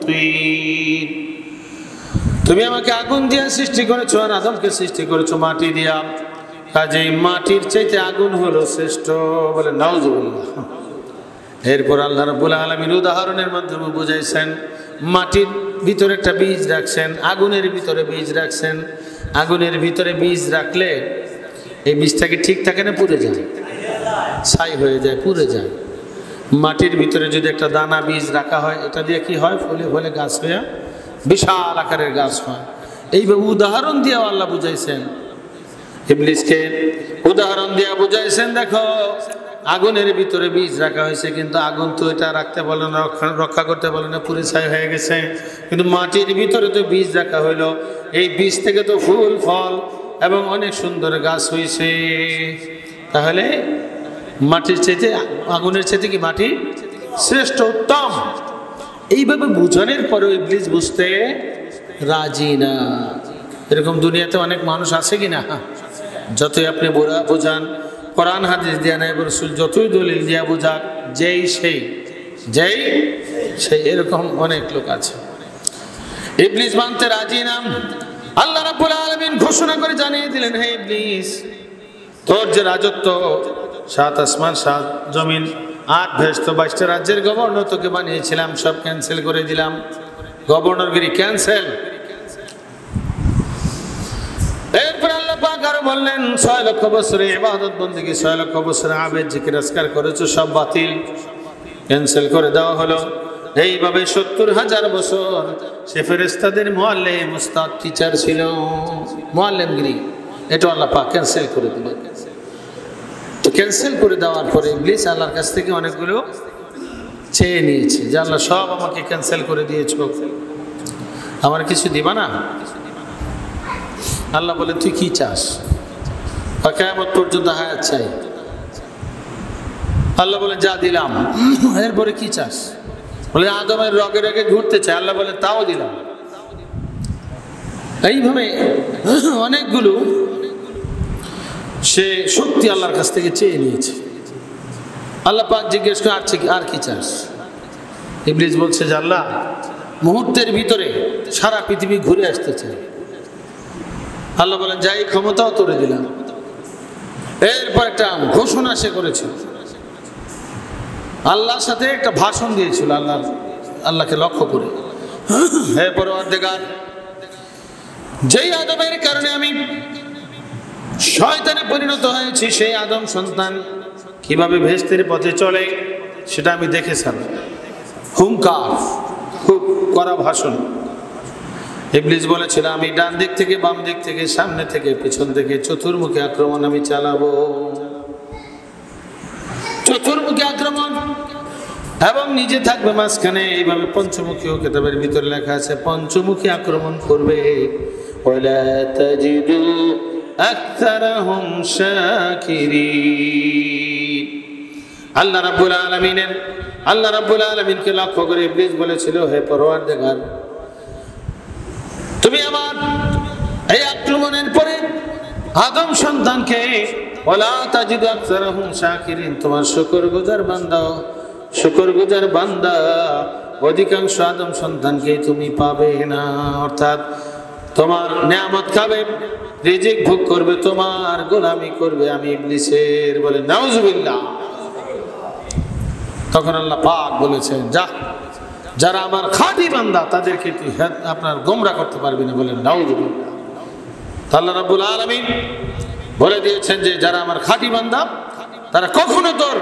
তিন, তুমি আমাকে আগুন দিয়ে সৃষ্টি করেছো আর আদমকে সৃষ্টি করেছো মাটি দিয়া, কাজেই মাটির চাইতে আগুন হলো শ্রেষ্ঠ। বলে নাউজুবিল্লাহ। এরপর আল্লাহ রাব্বুল আলামিন উদাহরণের মাধ্যমে বুঝাইছেন, মাটির ভিতরে একটা বীজ রাখছেন, আগুনের ভিতরে বীজ রাখছেন। আগুনের ভিতরে বীজ রাখলে এই বীজটাকে ঠিক থাকে না, পুড়ে যায়, ছাই হয়ে যায়, পুড়ে যায়। মাটির ভিতরে যদি একটা দানা বীজ রাখা হয়, এটা দিয়ে কি হয়? ফলে ফলে গাছ হয়ে বিশাল আকারের গাছ হয়। এইভাবে উদাহরণ দিয়ে আল্লাহ বুঝাইছেন ইবলিসকে, উদাহরণ দিয়ে বুঝাইছেন, দেখো আগুনের ভিতরে বীজ রাখা হয়েছে, কিন্তু আগুন তো এটা রাখতে বলে না, রক্ষা করতে বলে না, পুরে ছাই হয়ে গেছে। কিন্তু মাটির ভিতরে তো বীজ রাখা হইলো, এই বীজ থেকে তো ফুল ফল এবং অনেক সুন্দর গাছ হয়েছে। তাহলে মাটির চাইতে, আগুনের চাইতে কি মাটি শ্রেষ্ঠ, উত্তম। এইভাবে বুঝানোর পরেও ইবলিস বুঝতে রাজি না। এরকম দুনিয়াতে অনেক মানুষ আছে কি না? যতই আপনি বোঝান, কোরআন হাদিস দিয়া নাই রাসূল যতই দলিল দিয়া বোঝাক, যেই সেই এরকম অনেক লোক আছে। ইবলিস মানতে রাজি না। আল্লাহ রাব্বুল আলামিন ঘোষণা করে জানিয়ে দিলেন, হে ইবলিস, তোর যে রাজত্ব, 7 আসমান 7 জমিন 8 ভেস্ত 22টা রাজ্যের গভর্নর তোকে বানিয়েছিলাম, সব ক্যান্সেল করে দিলাম। গভর্নরগিরি ক্যান্সেল। এরপর আল্লাহ পাক আরো বললেন, 6 লক্ষ বছরের ইবাদত বন্দেগী, 6 লক্ষ বছরের আবেদ জিকির আজকার করেছো, সব বাতিল, ক্যান্সেল করে দেওয়া হলো। এইভাবে 70,000 বছর সে ফেরেশতাদের মুআল্লিম, উস্তাদ, টিচার ছিল, মুআল্লিমগিরি, এটা আল্লাহ পাক ক্যান্সেল করে দিলেন। তো ক্যান্সেল করে দেওয়ার পরে ইবলিস আল্লাহর কাছ থেকে অনেকগুলো চেয়ে নিয়েছে যে আল্লাহ সব আমাকে ক্যান্সেল করে দিয়েছো, আমার কিছু দিবা না? আল্লাহ বলেন, তুই কি চাস? কিয়ামত পর্যন্ত হায়াত চাই। আল্লাহ বলেন, যা দিলাম। এরপরে কি চাস? বলে আদমের রগে রগে ঘুরতে চাই। আল্লাহ বলে, তাও দিলাম। এইভাবে অনেকগুলো সে শক্তি আল্লাহর কাছ থেকে চেয়ে নিয়েছে। আল্লাহ পাক জিজ্ঞেস করে, আর কি চাস? ইবলিস বলছে যে আল্লাহ, মুহূর্তের ভিতরে সারা পৃথিবী ঘুরে আসতে চাই। আল্লাহ বলেন, যাই ক্ষমতাও তোরে দিলাম। এরপর একটা ঘোষণা সে করেছিল, আল্লাহর সাথে একটা ভাষণ দিয়েছিল আল্লাহকে লক্ষ্য করে, হে পরওয়ারদিগার, যেই আদমের কারণে আমি শয়তানে পরিণত হয়েছি, সেই আদম সন্তান কিভাবে ভেস্তের পথে চলে সেটা আমি দেখেছিলাম। হুঙ্কার, খুব কড়া ভাষণ। ইবলিস বলেছিল, আমি ডান দিক থেকে, বাম দিক থেকে, সামনে থেকে, পিছন থেকে চতুর্মুখী আক্রমণ আমি চালাবো। চতুর্মুখী আক্রমণ, এবং নিজে থাকবে মাঝখানে। এইভাবে পঞ্চমুখী কিতাবের ভিতরে লেখা আছে, পঞ্চমুখী আক্রমণ করবে। ওয়ালা তাজিদু আকতারাহুম শাকিরিন। আল্লাহ রাব্বুল আলামিনকে লক্ষ্য করে ইবলিস বলেছিল, হে পরওয়ারদিগার, তুমি আমার এই আক্রমণের পরে আদম সন্তানকে ওয়ালা তাজিদু আকতারাহুম শাকিরিন, তোমার শুকরগুজার বান্দা অধিকাংশ আদম সন্তানকে তুমি পাবে না। অর্থাৎ তোমার নিয়ামত খাবে, রিজিক ভোগ করবে, তোমার গোলামি করবে আমি ইবলিসের। বলে নাউজুবিল্লাহ। তখন আল্লাহ পাক বলেছেন, যারা আমার খাঁটি বান্দা তাদেরকে তুই আপনার গোমরা করতে পারবি না। বলেন নাউজুবিল্লাহ। আল্লাহ রাব্বুল আলামিন বলে দিয়েছেন যে যারা আমার খাঁটি বান্দা তারা কখনো তোর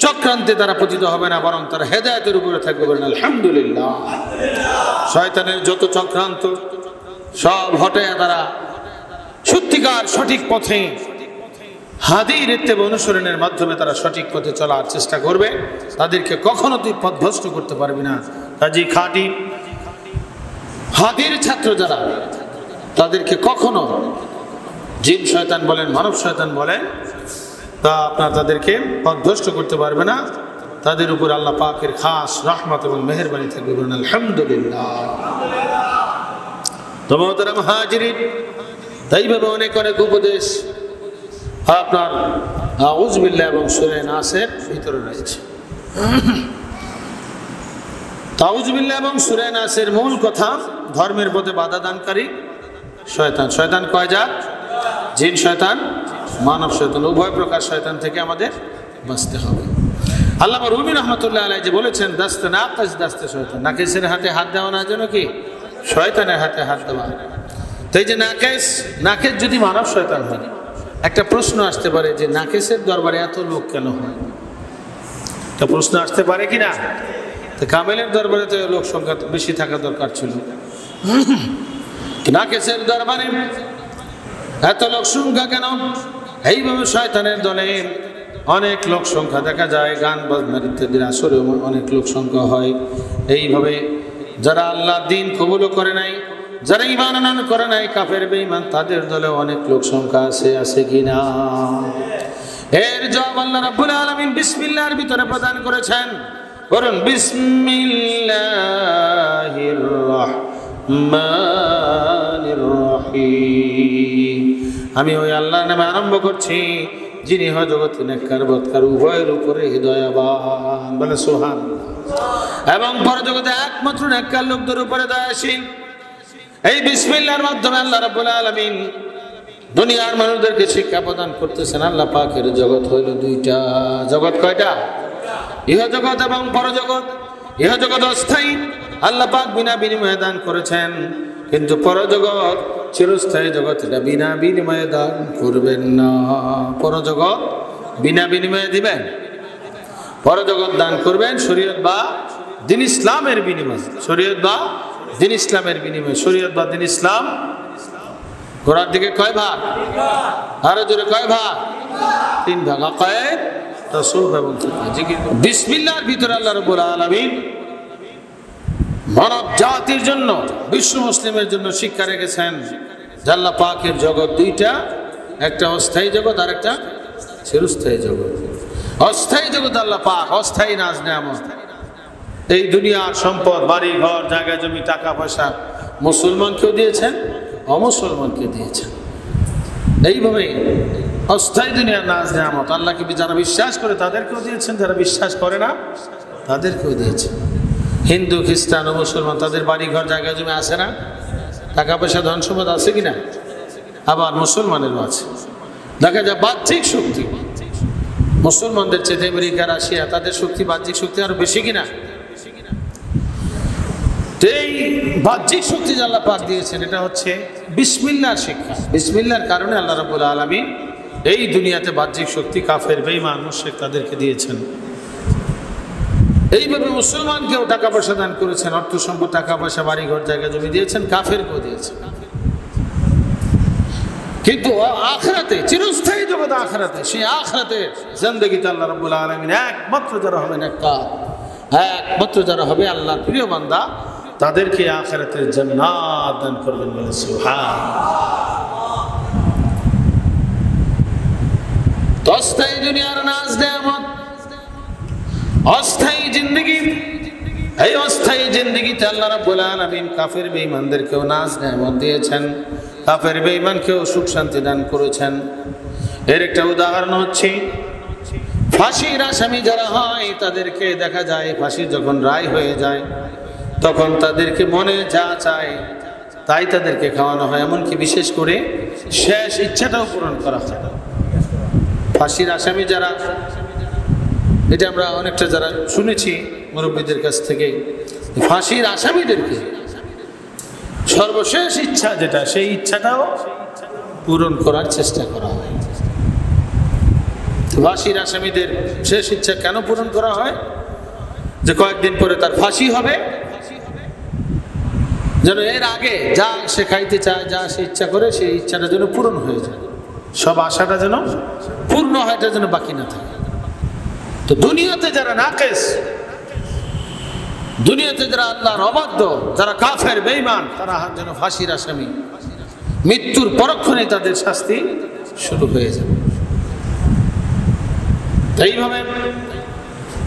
চক্রান্তে তারা পতিত হবে না, বরং তারা হেদায়েতের উপরে থাকবে। বলেন আলহামদুলিল্লাহ। শয়তানের যত চক্রান্ত সব হটে তারা সত্যিকার সঠিক পথে হাদির ইত্তেবা অনুসরণের মাধ্যমে তারা সঠিক পথে চলার চেষ্টা করবে। তাদেরকে কখনো তুই পথভ্রষ্ট করতে পারবি না। কাজী খাঁটি হাদির ছাত্র যারা, তাদেরকে কখনো জিন শয়তান বলেন, মানব শয়তান বলেন, তা আপনার তাদেরকে পথভ্রষ্ট করতে পারবে না। তাদের উপর আল্লাহ পাকের খাস রহমত এবং মেহেরবানি থাকবে। বলেন আলহামদুলিল্লাহ। তো মুহতারাম হাজিরিন, তাইভাবে অনেক উপদেশ আপনার আউযু বিল্লাহ এবং সূরা নাসের ভিতরে রয়েছে। আউযু বিল্লাহ এবং সূরা নাসের মূল কথা, ধর্মের পথে বাধা দানকারী শয়তান। শয়তান কয় জাত? জিন শয়তান, মানব শয়তান, উভয় প্রকার শয়তান থেকে আমাদের বাঁচতে হবে। আল্লামা রুমি রহমতুল্লাহ আলাইহি যে বলেছেন, দাস্তে নাকিস দাস্তে শয়তান, নাকিসের হাতে হাত দেওয়া না যেন কি শয়তানের হাতে হাত দেওয়া। তো এই যে নাকিস যদি মানব শয়তান হয়, একটা প্রশ্ন আসতে পারে যে নাকিসের দরবারে এত লোক কেন হয়? একটা প্রশ্ন আসতে পারে কি না? তো কামেলের দরবারে তো লোক সংখ্যা বেশি থাকা দরকার ছিল, নাকিসের দরবারে এত লোক সংখ্যা কেন? এইভাবে শয়তানের দলে অনেক লোক সংখ্যা দেখা যায়, গান বাজনার ইত্যাদির আসরে অনেক লোক সংখ্যা হয়। এইভাবে যারা আল্লাহর দ্বীন কবুল করে নাই, যারা ঈমান আনয়ন করে নাই কাফের বেঈমান তাদের দলে অনেক লোক সংখ্যা আছে কিনা? এর জবাব আল্লাহ রাব্বুল আলামিন বিসমিল্লাহর ভিতরে প্রদান করেছেন। বলুন বিসমিল্লাহির রহমানির রহিম। আমি ওই আল্লাহর নামে আরম্ভ করছি যিনি হয় জগতে নেককার বদকার উভয়ের উপরে হৃদয়বান। বলে সুবহানাল্লাহ। এবং পরজগতে একমাত্র নেককার লোকদের উপরে দয়াশীল। এই বিসমিল্লাহর মাধ্যমে আল্লাহ রাব্বুল আলামিন দুনিয়ার মানুষদেরকে শিক্ষা প্রদান করতেছেন। আল্লাহ পাকের জগৎ হইল দুইটা। জগৎ কয়টা? ইহজগৎ এবং পরজগৎ। ইহজগৎ অস্থায়ী, আল্লাহ পাক বিনা বিনিময়ে দান করেছেন, কিন্তু পরজগৎ চিরস্থায়ী জগৎ, এটা বিনা বিনিময়ে দান করবেন না। পরজগৎ বিনা বিনিময়ে দিবেন, পরজগৎ দান করবেন শরীয়ত বা দিন ইসলামের বিনিময়ে। শরীয়ত বা দিন ইসলামের বিনিময়ে। শরীয়ত বা দিন ইসলাম গোড়ার দিকে কয় ভাগ? আরো জোরে কয় ভাগ? 3 ভাগ। আকায়েদ, তাসাউফ এবং ফিকহ। জিকির। বিসমিল্লাহর ভিতরে আল্লাহ রাব্বুল আলামিন মানব জাতির জন্য, বিশ্ব মুসলিমের জন্য শিক্ষা রেখেছেন যে আল্লাহ পাকের জগৎ দুইটা, একটা অস্থায়ী জগৎ আর একটা চিরস্থায়ী জগৎ। অস্থায়ী জগৎ আল্লাহ পাক অস্থায়ী নাজ নেয়ামত, এই দুনিয়ার সম্পদ, বাড়ি ঘর, জায়গা জমি, টাকা পয়সা মুসলমানকেও দিয়েছেন, অমুসলমানকে দিয়েছেন। এইভাবে অস্থায়ী দুনিয়ার নাজ নেয়ামত আল্লাহকে যারা বিশ্বাস করে তাদেরকেও দিয়েছেন, যারা বিশ্বাস করে না তাদেরকেও দিয়েছেন। হিন্দু, খ্রিস্টান ও মুসলমান তাদের বাড়ি ঘর, জায়গা জমি আছে না? টাকা পয়সা, ধন সম্পদ আছে কিনা? আবার মুসলমানেরও আছে। দেখা যায় বাহ্যিক শক্তি মুসলমানদের চেয়ে আমেরিকা, রাশিয়া, তাদের শক্তি, বাহ্যিক শক্তি আরো বেশি কিনা? এই বাহ্যিক শক্তি যে আল্লাহ পাক দিয়েছেন, এটা হচ্ছে বিসমিল্লাহর শিক্ষা। বিসমিল্লাহর কারণে আল্লাহ রাব্বুল আলামিন এই দুনিয়াতে বাহ্যিক শক্তি কাফের, বেঈমান, মুশরিক তাদেরকে দিয়েছেন। এইভাবে মুসলমানকেও টাকা পয়সা দান করেছেন, অর্থ সম্পদ, টাকা পয়সা, বাড়ি ঘর, জায়গা জমি দিয়েছেন, কাফেরকেও দিয়েছেন। কিন্তু আখিরাতে, চিরস্থায়ী জগৎ আখিরাতে, সেই আখিরাতে জিন্দেগিতে আল্লাহ রাব্বুল আলামিন একমাত্র যারা হবে নেককার, একমাত্র যারা হবে আল্লাহর প্রিয় বান্দা, তাদেরকে আখিরাতের জান্নাত দান করবেন। বলে সুবহানাল্লাহ। অস্থায়ী দুনিয়ার নাজ নেয়ামত, অস্থায়ী জিন্দেগি, এই অস্থায়ী জিন্দেগিতে আল্লাহ রাব্বুল আলামিন কাফের বেঈমানদেরকেও নাজ নেয়ামত দিয়েছেন, কাফের বেঈমানকেও সুখ শান্তি দান করেছেন। এর একটা উদাহরণ হচ্ছে ফাঁসির আসামি যারা হয় তাদেরকে দেখা যায় ফাঁসির যখন রায় হয়ে যায় তখন তাদেরকে মনে যা চায় তাই তাদেরকে খাওয়ানো হয়, এমনকি বিশেষ করে শেষ ইচ্ছাটাও পূরণ করা হয়। ফাঁসির আসামি যারা, এটা আমরা অনেকটা যারা শুনেছি মুরব্বীদের কাছ থেকে, ফাঁসির আসামিদেরকে সর্বশেষ ইচ্ছা যেটা, সেই ইচ্ছাটাও পূরণ করার চেষ্টা করা হয়। ফাঁসির আসামিদের শেষ ইচ্ছা কেন পূরণ করা হয়? যে কয়েকদিন পরে তার ফাঁসি হবে, যেন এর আগে যা সে খাইতে চায়, যা সে ইচ্ছা করে, সেই ইচ্ছাটা যেন পূরণ হয়ে যায়, সব আশাটা যেন পূর্ণ হয়, এটা যেন বাকি না থাকে। তো দুনিয়াতে যারা নাকেস, দুনিয়াতে যারা আল্লাহর অবাধ্য, যারা কাফের বেঈমান, তারা যেন ফাঁসির আসামি, মৃত্যুর পরক্ষণে তাদের শাস্তি শুরু হয়ে যাবে। এইভাবে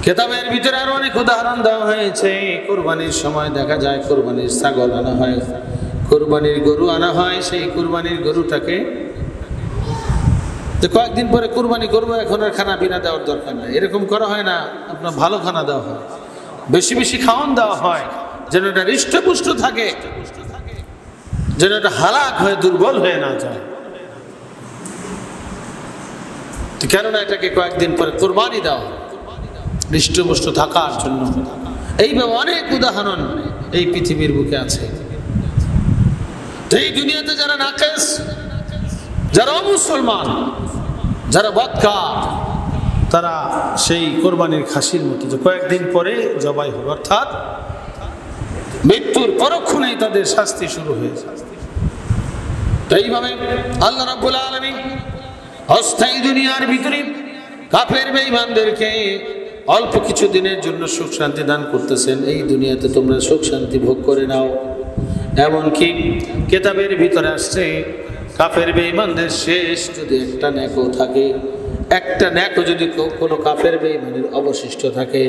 কেতাবের ভিতরে আরো অনেক উদাহরণ দেওয়া হয়েছে। কুরবানির সময় দেখা যায় কুরবানির ছাগল আনা হয়, কুরবানির গরু আনা হয়, সেই কুরবানির গরুটাকে কয়েকদিন পরে কুরবানি করবো, এখন আর খানা পিনা দেওয়ার দরকার নেই, এরকম করা হয় না। আপনার ভালো খানা দেওয়া হয়, বেশি বেশি খাওয়ান দেওয়া হয়, যেন এটা হৃষ্টপুষ্ট থাকে, যেন এটা হালাক হয়ে দুর্বল হয়ে না যায়। কেননা এটাকে কয়েকদিন পরে কোরবানি দেওয়া হৃষ্টপুষ্ট থাকার জন্য। এইভাবে অনেক উদাহরণ এই পৃথিবীর বুকে আছে। এই দুনিয়াতে যারা নাকেস, যারা মুসলমান, যারা বদকার, তারা সেই কোরবানির খাসির মতো যে কয়েকদিন পরে জবাই হবে, অর্থাৎ মৃত্যুর পরক্ষণেই তাদের শাস্তি শুরু হয়েছে। এইভাবে আল্লাহ রাব্বুল আলামিন অস্থায়ী দুনিয়ার ভিতরে কাফের বেঈমানদেরকে অল্প কিছু দিনের জন্য সুখ শান্তি দান করতেছেন। এই দুনিয়াতে তোমরা সুখ শান্তি ভোগ করে নাও, এমনকি কিতাবের ভিতরে আসছে কাফের বেঈমানদের শেষ যদি একটা নেকও থাকে, একটা নেকও যদি কোনো কাফের বেঈমানের অবশিষ্ট থাকে,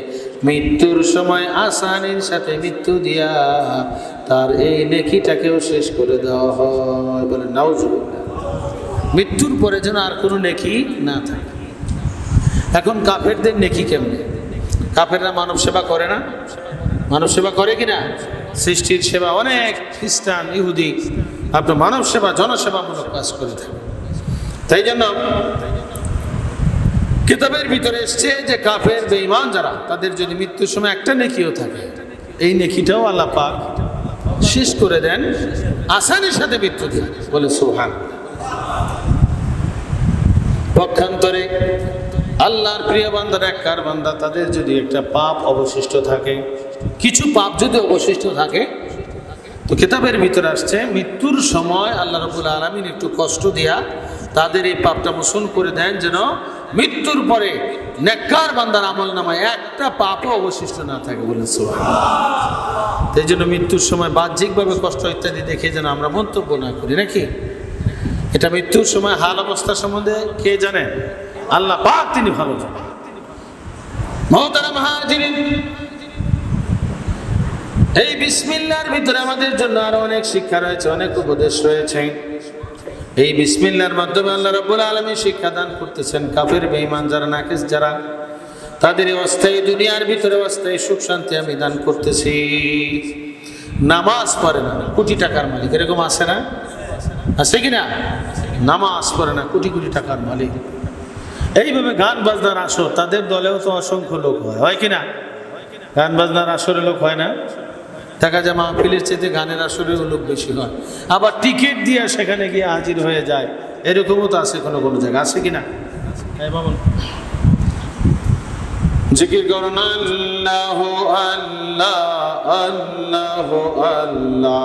মৃত্যুর সময় আসানির সাথে মৃত্যু দিয়া তার এই নেকিটাকেও শেষ করে দেওয়া হয়। বলে নাউজুবিল্লাহ, মৃত্যুর পরে যেন আর কোনো নেকি না থাকে। এখন কাফেরদের নেকি কেমনে? কাফেররা মানব সেবা করে না? মানব সেবা করে কিনা? সৃষ্টির সেবা অনেক খ্রিস্টান ইহুদি আপনার মানব সেবা জনসেবামূলক কাজ করে থাকে। তাই জন্য কিতাবের ভিতরে এসছে যে কাফের বেঈমান যারা, তাদের যদি মৃত্যুর সময় একটা নেকিও থাকে, এই নেকিটাও আল্লাহ পাক শেষ করে দেন আসানির সাথে মৃত্যু দেন। বলে সুবহান। পক্ষান্তরে আল্লাহর প্রিয় বান্দা, নেককার বান্দা, তাদের যদি একটা পাপ অবশিষ্ট থাকে, কিছু পাপ যদি অবশিষ্ট থাকে, তো কিতাবের ভিতরে আসছে মৃত্যুর সময় আল্লাহ রাব্বুল আলামিন একটু কষ্ট দিয়া তাদের এই পাপটা মোচন করে দেন, যেন মৃত্যুর পরে নেককার বান্দার আমলনামায় একটা পাপও অবশিষ্ট না থাকে। বলেন সুবহানাল্লাহ। এই জন্য মৃত্যুর সময় বাহ্যিকভাবে কষ্ট ইত্যাদি দেখে যেন আমরা মন্তব্য না করি, নাকি? এটা মৃত্যুর সময় হাল অবস্থা সম্বন্ধে কে জানে? আল্লাহ পাক, তিনি ভালো জানেন। মুহতারাম হাজিরিন, এই বিসমিল্লাহর ভিতরে আমাদের জন্য আরো অনেক শিক্ষা রয়েছে, অনেক উপদেশ রয়েছে। এই বিসমিল্লাহর মাধ্যমে আল্লাহ রাব্বুল আলামিন শিক্ষা দান করতেছেন কাফের বেঈমান যারা, নাকিস যারা, তাদের অস্থায়ী দুনিয়ার ভিতরে অস্থায়ী সুখ শান্তি আমি দান করতেছি। নামাজ পড়ে না, কোটি টাকার মালিক, এরকম আছে না? আছে কিনা? নামাজ পড়ে না, কোটি কোটি টাকার মালিক। এইভাবে গান বাজনার আসর, তাদের দলেও তো অসংখ্য লোক হয় কিনা? গান বাজনার আসরে লোক হয় না? দেখা যায় মাহফিলের চেয়ে গানের আসরেও লোক বেশি হয়। আবার টিকিট দিয়ে সেখানে গিয়ে হাজির হয়ে যায়, এরকমও তো আছে কোনো কোনো জায়গা, আছে কিনা? জিকির করুন আল্লাহ আল্লাহ আল্লাহ আল্লাহ।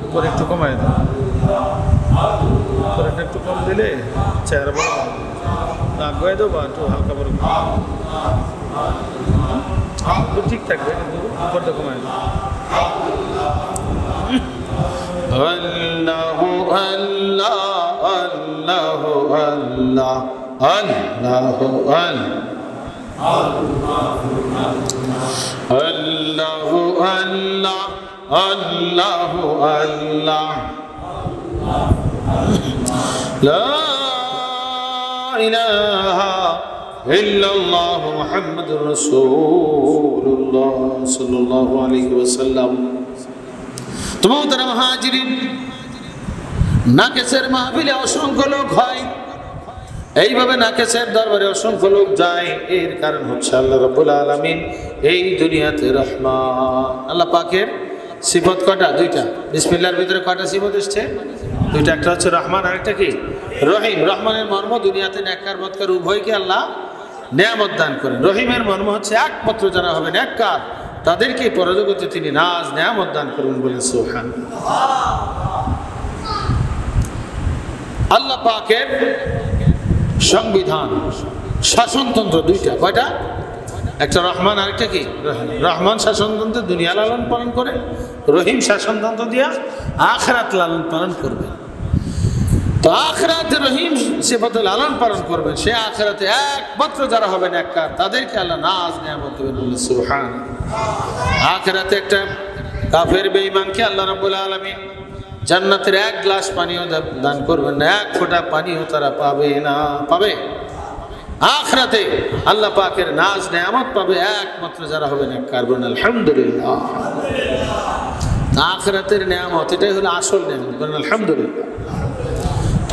উপরে একটু কমায় দাও, উপরে একটু কম দিলে চেহারা বড় আগে দেবো, একটু হালকা বড় ঠিক থাকবে, উপরটা কমায় দাও। আল্লাহ আল্লাহ আল্লাহ আল্লাহ আল্লাহ আল্লাহ আল্লাহ আল্লাহ আল্লাহ লা ইলাহা ইল্লাল্লাহ মুহাম্মাদুর রাসূলুল্লাহ সাল্লাল্লাহু আলাইহি ওয়াসাল্লাম। মুহতারাম হাজিরিন, নাকেসের মাহফিলে অসংখ্য লোক হয়, এইভাবে নাকেসের দরবারে অসংখ্য লোক যায়। এর কারণ হচ্ছে আল্লাহ রাব্বুল আলামিন এই দুনিয়াতে রহমান। আল্লাহ পাকের সিফত কয়টা? দুইটা। বিসমিল্লাহর ভিতরে কয়টা সিফত এসছে? দুইটা। একটা হচ্ছে রহমান, আরেকটা কি? রহিম। রহমানের মর্ম দুনিয়াতে নেককার বদকার উভয়কে আল্লাহ নেয়ামত দান করেন। রহিমের মর্ম হচ্ছে একমাত্র যারা হবে নেককার তাদেরকে পরজগতে তিনি নাজ নেয়ামত দান করবেন। বলেন সুবহানাল্লাহ। আল্লাহ পাকের সংবিধান, শাসনতন্ত্র দুইটা। কয়টা? একটা রহমান, আরেকটা কি? রহমান শাসনতন্ত্র দুনিয়া লালন পালন করে, রহিম শাসনতন্ত্র দিয়া আখিরাত লালন পালন করবে। তো আখিরাত রহিম সিফাতে লালন পালন করবেন, সে আখিরাতে একমাত্র যারা হবে নেককার তাদেরকে আল্লাহ নাজ নেয়ামত দেবেন। বলে সুবহানাল্লাহ। আখিরাতে একটা কাফের বেঈমানকে আল্লাহ রাব্বুল আলামিন জান্নাতের এক গ্লাস পানিও দান করবেন না, এক ফোঁটা পানিও তারা পাবে না। পাবে? আখিরাতে আল্লাহ পাকের নাজ নেয়ামত পাবে একমাত্র যারা হবে নেককার। বলেন আলহামদুলিল্লাহ। আখিরাতের নেয়ামত, এটাই হলো আসল নেয়ামত। বলেন আলহামদুলিল্লাহ।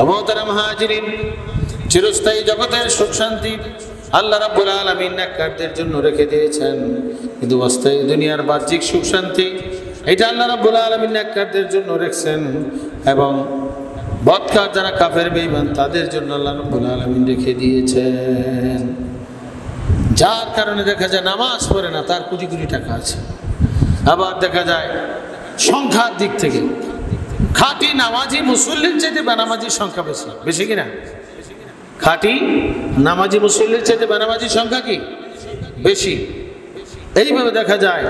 মুহতারাম হাজিরিন, চিরস্থায়ী জগতের সুখ শান্তি আল্লাহ রাব্বুল আলামিন নেককারদের জন্য রেখে দিয়েছেন, কিন্তু অস্থায়ী দুনিয়ার বাহ্যিক সুখ শান্তি এটা আল্লাহ রাব্বুল আলামিন নেককারদের জন্য রেখেছেন, এবং বদকার যারা কাফের বেঈমান তাদের জন্য আল্লাহ রাব্বুল আলামিন রেখে দিয়েছেন। যার কারণে দেখা যায় নামাজ পড়ে না, তার কোটি কোটি টাকা আছে। আবার দেখা যায় সংখ্যার দিক থেকে খাঁটি নামাজি মুসল্লির চাইতে বেনামাজির সংখ্যা বেশি। বেশি কিনা? খাঁটি নামাজি মুসল্লির চাইতে বেনামাজির সংখ্যা কি? বেশি। এইভাবে দেখা যায়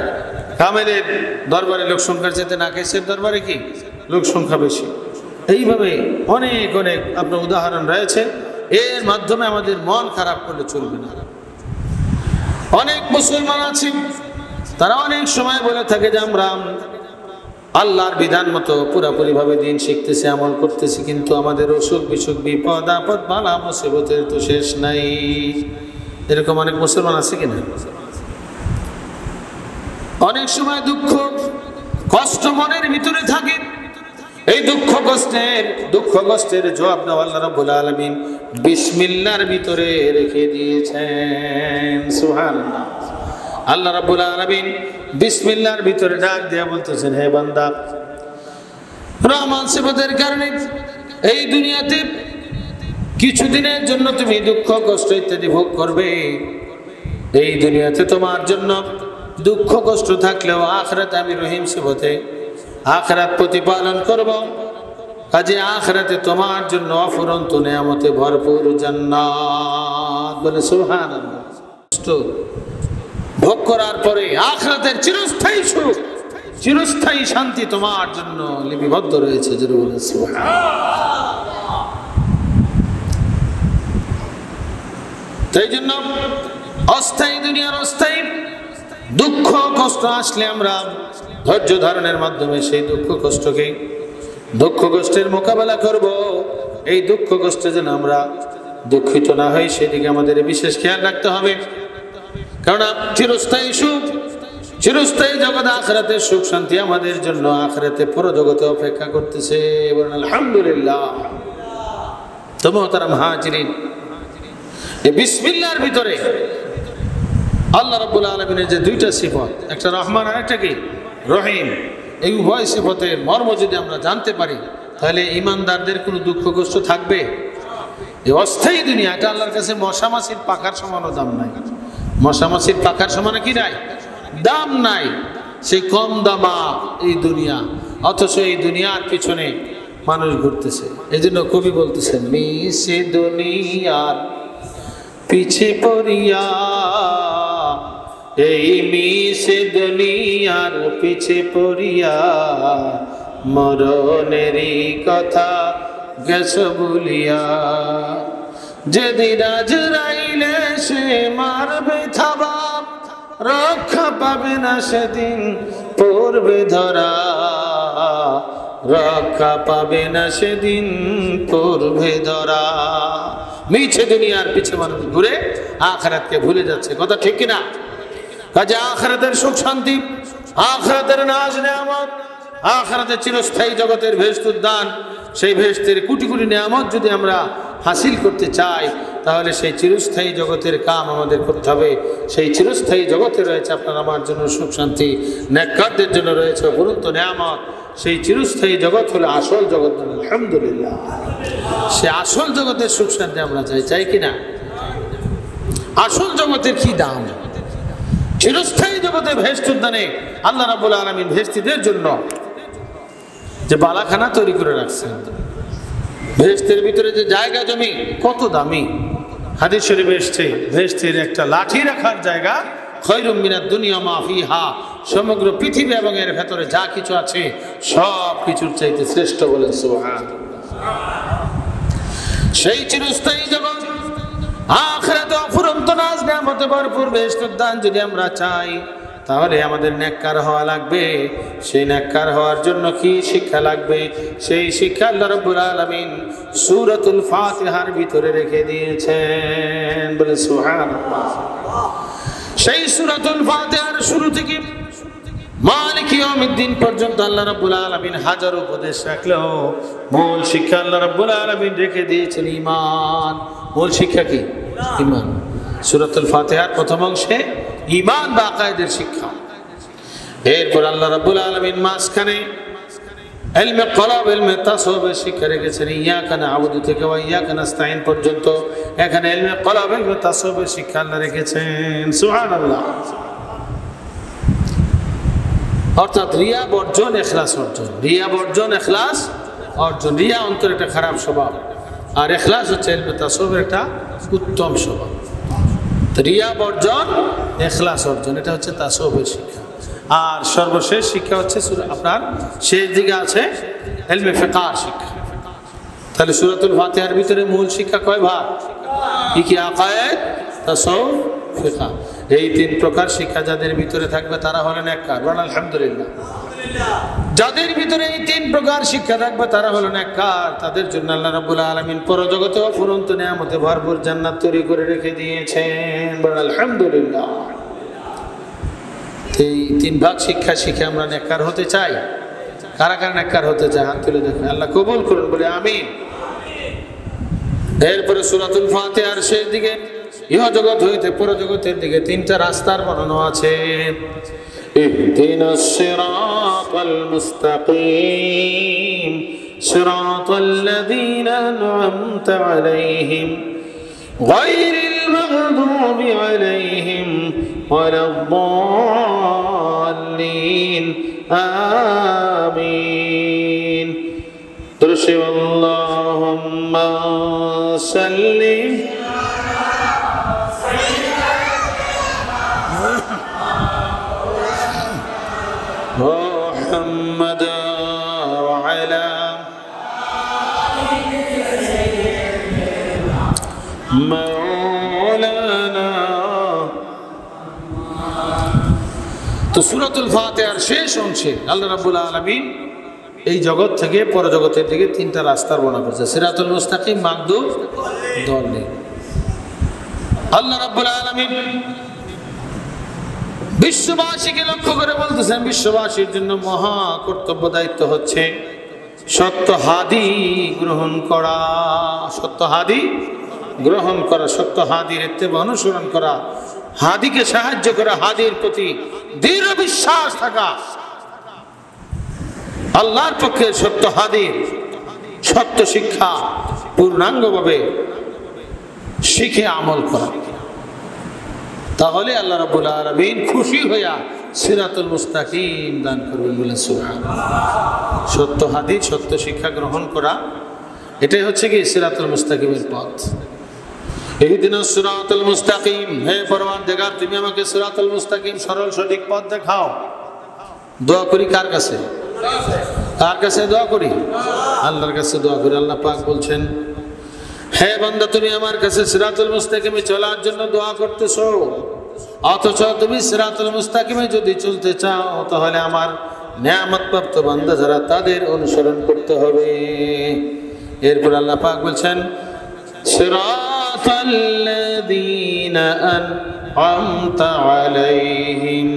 কামেলের দরবারে লোক সংখ্যার চাইতে নাকেশের দরবারে কি লোক সংখ্যা বেশি। এইভাবে অনেক অনেক আপনার উদাহরণ রয়েছে। এর মাধ্যমে আমাদের মন খারাপ করলে চলবে না। অনেক মুসলমান আছে, তারা অনেক সময় বলে থাকে যে আমরা আল্লাহর বিধান মতো পুরাপুরি ভাবে দিন শিখতেছি, আমল করতেছি, কিন্তু আমাদের অসুখ বিসুখ বিপদ আপদ বালা মুসিবতের তো শেষ নাই। এরকম অনেক মুসলমান আছে কিনা? অনেক সময় দুঃখ কষ্ট মনের ভিতরে থাকে। এই দুঃখ কষ্টের জবাব দাও আল্লাহ রাব্বুল আলামিন বিসমিল্লাহর ভিতরে রেখে দিয়েছেন। সুবহানাল্লাহ। আল্লাহ রাব্বুল আলামিন বিসমিল্লাহর ভিতরে ডাক দিয়ে বলতেছেন, হে বান্দা, রহমান সিফাতের কারণে এই দুনিয়াতে কিছুদিনের জন্য তুমি দুঃখ কষ্ট ইত্যাদি ভোগ করবে। এই দুনিয়াতে তোমার জন্য দুঃখ কষ্ট থাকলেও আখিরাতে আমি রহিম সিফাতে আখিরাত প্রতিপালন করব। কাজে আখিরাতে তোমার জন্য অফুরন্ত নেয়ামতে ভরপুর জান্নাত। বলে সুবহানাল্লাহ। কষ্ট ভোগ করার পরে আখিরাতের চিরস্থায়ী সুখ, চিরস্থায়ী শান্তি তোমার জন্য লিপিবদ্ধ রয়েছে। জোরে বলে সুবহানাল্লাহ। তাই জন্য অস্থায়ী দুনিয়ার অস্থায়ী দুঃখ কষ্ট আসলে আমরা ধৈর্য ধারণের মাধ্যমে সেই দুঃখ কষ্টের মোকাবেলা করব। এই দুঃখ কষ্টে যেন আমরা দুঃখিত না হই সেদিকে আমাদের বিশেষ খেয়াল রাখতে হবে। কারণ চিরস্থায়ী সুখ, চিরস্থায়ী জগৎ আখিরাতের সুখ শান্তি আমাদের জন্য আখিরাতে পরজগতে অপেক্ষা করতেছে। বলেন আলহামদুলিল্লাহ। তো মুহতারাম হাজিরিন, এই বিসমিল্লাহর ভিতরে আল্লাহ রাব্বুল আলামিনের যে দুইটা সিফত, একটা রহমান আর একটা কি রহিম, এই উভয় সিফতের মর্ম যদি আমরা জানতে পারি তাহলে ঈমানদারদের কোনো দুঃখ কষ্ট থাকবে। এই অস্থায়ী দুনিয়াটা আল্লাহর কাছে মশা মাছির পাখার সমানও দাম নাই। মশা মাছির পাখার সমান কি নাই? দাম নাই। সেই কম দামা এই দুনিয়া, অথচ এই দুনিয়ার পিছনে মানুষ ঘুরতেছে। এই জন্য কবি বলতেছেন, মিশে দুনিয়ার পিছে পড়িয়া, এই মিশে দুনিয়ার পিছে পড়িয়া, মরণেরই কথা গেছ বলিয়া, যেদিন আজরাইলে সে মারবে থাবা, রক্ষা পাবে না সেদিন পড়বে ধরা, রক্ষা পাবে না সেদিন পড়বে ধরা। মিছে দুনিয়ার পিছে মানুষ ঘুরে আখিরাতকে ভুলে যাচ্ছে। কথা ঠিক কিনা? কাজে আখিরাতের সুখ শান্তি, আখিরাতের নাজ নেয়ামত, আখিরাতের চিরস্থায়ী জগতের ভেস্ট উদ্যান, সেই ভেস্টের কোটি কোটি নেয়ামত যদি আমরা হাসিল করতে চাই তাহলে সেই চিরস্থায়ী জগতের কাম আমাদের করতে হবে। সেই চিরস্থায়ী জগতে রয়েছে আপনার আমার জন্য সুখ শান্তি, নেককারদের জন্য রয়েছে অপরন্ত নেয়ামত। সেই চিরস্থায়ী জগৎ হলো আসল জগৎ। আলহামদুলিল্লাহ। সে আসল জগতের সুখ শান্তি আমরা চাই কিনা? আসল জগতের কি দাম? চিরস্থায়ী জগতে ভেস্ট উদ্যানে আল্লাহ রাব্বুল আলামিন ভেস্টিদের জন্য যে বালাখানা তৈরি করে রাখছেন, ভেস্টের ভিতরে যে জায়গা জমি কত দামি। হাদিস শরীফে এসেছে, ভেস্টের একটা লাঠি রাখার জায়গা খৈরুম মিনাদ দুনিয়া মা ফিহা, সমগ্র পৃথিবী এবং এর ভেতরে যা কিছু আছে সব কিছুর চাইতে শ্রেষ্ঠ। বলেন সুবহানাল্লাহ। সেই চিরস্থায়ী জগৎ আখিরাতে অফুরন্ত নাজ নেয়ামতে ভরপুর ভেস্ট উদ্যান যদি আমরা চাই তাহলে আমাদের নেককার হওয়া লাগবে। সেই নেককার হওয়ার জন্য কি শিক্ষা লাগবে? সেই শিক্ষা আল্লাহ রাব্বুল আলামিন সূরাতুল ফাতিহার ভিতরে রেখে দিয়েছেন। বলে সুবহানাল্লাহ। সেই সূরাতুল ফাতিহার শুরু থেকে মালিক ইয়াউমিদ্দিন পর্যন্ত আল্লাহ রাব্বুল আলামিন হাজার উপদেশ রাখলেও মূল শিক্ষা আল্লাহ রাব্বুল আলামিন রেখে দিয়েছেন ঈমান। মূল শিক্ষা কি? ঈমান। সূরাতুল ফাতিহার প্রথম অংশে ঈমান বা আকায়েদের শিক্ষা। এরপর আল্লাহ রাব্বুল আলামিন মাঝখানে ইলমে কলব, ইলমে তাসাউফের শিক্ষা রেখেছেন। ইয়াকা না'বুদু থেকে ওয়া ইয়াকা নাস্তাঈন পর্যন্ত এখানে ইলমে কলব, ইলমে তাসাউফের শিক্ষা আল্লাহ রেখেছেন। সুবহানাল্লাহ। অর্থাৎ রিয়া বর্জন, ইখলাস অর্জন। রিয়া বর্জন, ইখলাস অর্জন। রিয়া অন্তরের একটা খারাপ স্বভাব, আর ইখলাস হচ্ছে ইলমে তাসাউফের একটা উত্তম স্বভাব। রিয়া বর্জন, ইখলাস অর্জন, এটা হচ্ছে তাসাউফের শিক্ষা। আর সর্বশেষ শিক্ষা হচ্ছে আপনার শেষ দিকে আছে ইলমে ফিকহ শিক্ষা। তাহলে সূরাতুল ফাতিহার ভিতরে মূল শিক্ষা কয় ভাগ? কি আকায়েদ, তাসাউফ, ফিকহ। এই তিন প্রকার শিক্ষা যাদের ভিতরে থাকবে তারা হলেন নেককার। বলেন আলহামদুলিল্লাহ। যাদের ভিতরে এই তিন প্রকার শিক্ষা থাকবে তারা হলেন নেককার। তাদের জন্য আল্লাহ রাব্বুল আলামিন পরজগতে অফুরন্ত নিয়ামতে ভরপুর জান্নাত তৈরি করে রেখে দিয়েছেন। বলেন আলহামদুলিল্লাহ। এই তিন ভাগ শিক্ষা শিখে আমরা নেককার হতে চাই। কারা কারা নেককার হতে চায় হাত তুলে দেখেন, আল্লাহ কবুল করুন বলে আমিন। এরপরে সূরাতুল ফাতিহার শেষ দিকে ইহজগৎ হইতে পরজগতের দিকে তিনটা রাস্তার বর্ণনা আছে। ইহদিনাস সিরাতাল মুস্তাকিম সিরাতাল্লাযীনা আন'আমতা আলাইহিম গায়রিল মাগদুবি আলাইহিম ওয়ালাদ-দাল্লিন আমিন। তুরশি আল্লাহুম্মা সাল্লি محمد وعلى مولانا। তো সূরাতুল ফাতিহার শেষ অংশে আল্লাহ রাব্বুল আলামিন এই জগৎ থেকে পরজগতের দিকে তিনটা রাস্তার বর্ণনা করেছে। সিরাতুল মুস্তাকিম, মাগদুব, দাল্লিন। আল্লাহ রাব্বুল আলামিন বিশ্ববাসীকে লক্ষ্য করে বলতেছেন বিশ্ববাসীর জন্য মহা কর্তব্য দায়িত্ব হচ্ছে সত্য হাদি গ্রহণ করা। সত্য হাদি গ্রহণ করা, সত্য হাদির ইত্তেবা অনুসরণ করা, হাদিকে সাহায্য করা, হাদির প্রতি দৃঢ় বিশ্বাস থাকা, আল্লাহর পক্ষে সত্য হাদির সত্য শিক্ষা পূর্ণাঙ্গভাবে শিখে আমল করা। তাহলে আল্লাহ রাব্বুল আলামিন খুশি হইয়া সিরাতুল মুস্তাকিম দান করবেন। বলেন সুবহানাল্লাহ। সত্য হাদিস, সত্য শিক্ষা গ্রহণ করা, এটাই হচ্ছে কি সিরাতুল মুস্তাকিমের পথ। ইহদিনাস সিরাতাল মুস্তাকিম, হে পরওয়ারদিগার তুমি আমাকে সিরাতুল মুস্তাকিম সরল সঠিক পথ দেখাও। দোয়া করি কার কাছে? কার কাছে দোয়া করি? আল্লাহর কাছে দোয়া করি। আল্লাহ পাক বলছেন, হে বান্দা তুমি আমার কাছে সিরাতুল মুস্তাকিমে চলার জন্য দোয়া করতেছো, অথচ তুমি সিরাতুল মুস্তাকিমে যদি চলতে চাও তাহলে আমার নিয়ামতপ্রাপ্ত বান্দা যারা তাদের অনুসরণ করতে হবে। এরপর আল্লাহ পাক বলছেন, সিরাতাল্লাযীনা আন'আমতা আলাইহিম,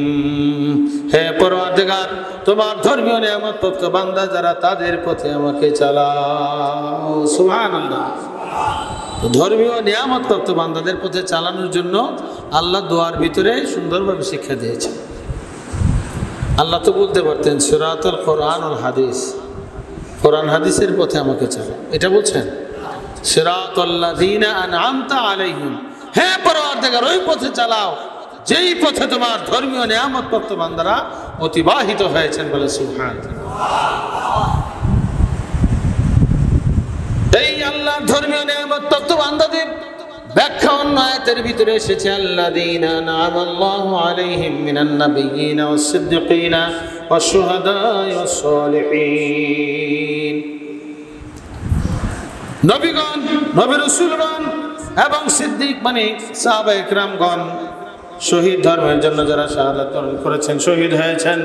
হে পরওয়ারদিগার তোমার ধর্মীয় নিয়ামতপ্রাপ্ত বান্দা যারা তাদের পথে আমাকে চালাও। সুবহানাল্লাহ। ধর্মীয় নিয়ামতপ্রাপ্ত বান্দাদের পথে চালানোর জন্য আল্লাহ দোয়ার ভিতরে সুন্দরভাবে শিক্ষা দিয়েছে। আল্লাহ তো বলতে পারতেন সিরাতুল কোরআন ওয়াল হাদিস, কোরআন হাদিসের পথে আমাকে চালাও, এটা বলছেন সিরাতাল্লাযীনা আন'আমতা আলাইহিম, হে পরওয়ারদিগার ওই পথে চালাও যেই পথে তোমার ধর্মীয় নিয়ামতপ্রাপ্ত বান্দারা অতিবাহিত হয়েছেন। বলে সুবহানাল্লাহ। এই আল্লাহ ধর্মীয় নিয়ামতপ্রাপ্ত বান্দাদের ব্যাখ্যা অন্য আয়াতের ভিতরে এসেছে, আল্লাযীনা আন'আমাল্লাহু আলাইহিম মিনান নাবিয়্যিনা ওয়াস-সিদ্দীকিনা ওয়াশ-শুহাদা'i ওয়াস-সালিহিন। নবীগণ, নবী রাসূলগণ এবং সিদ্দিক মানে সাহাবায়ে কেরামগণ, শহীদ ধর্মের জন্য যারা শাহাদাত বরণ করেছেন, শহীদ হয়েছেন,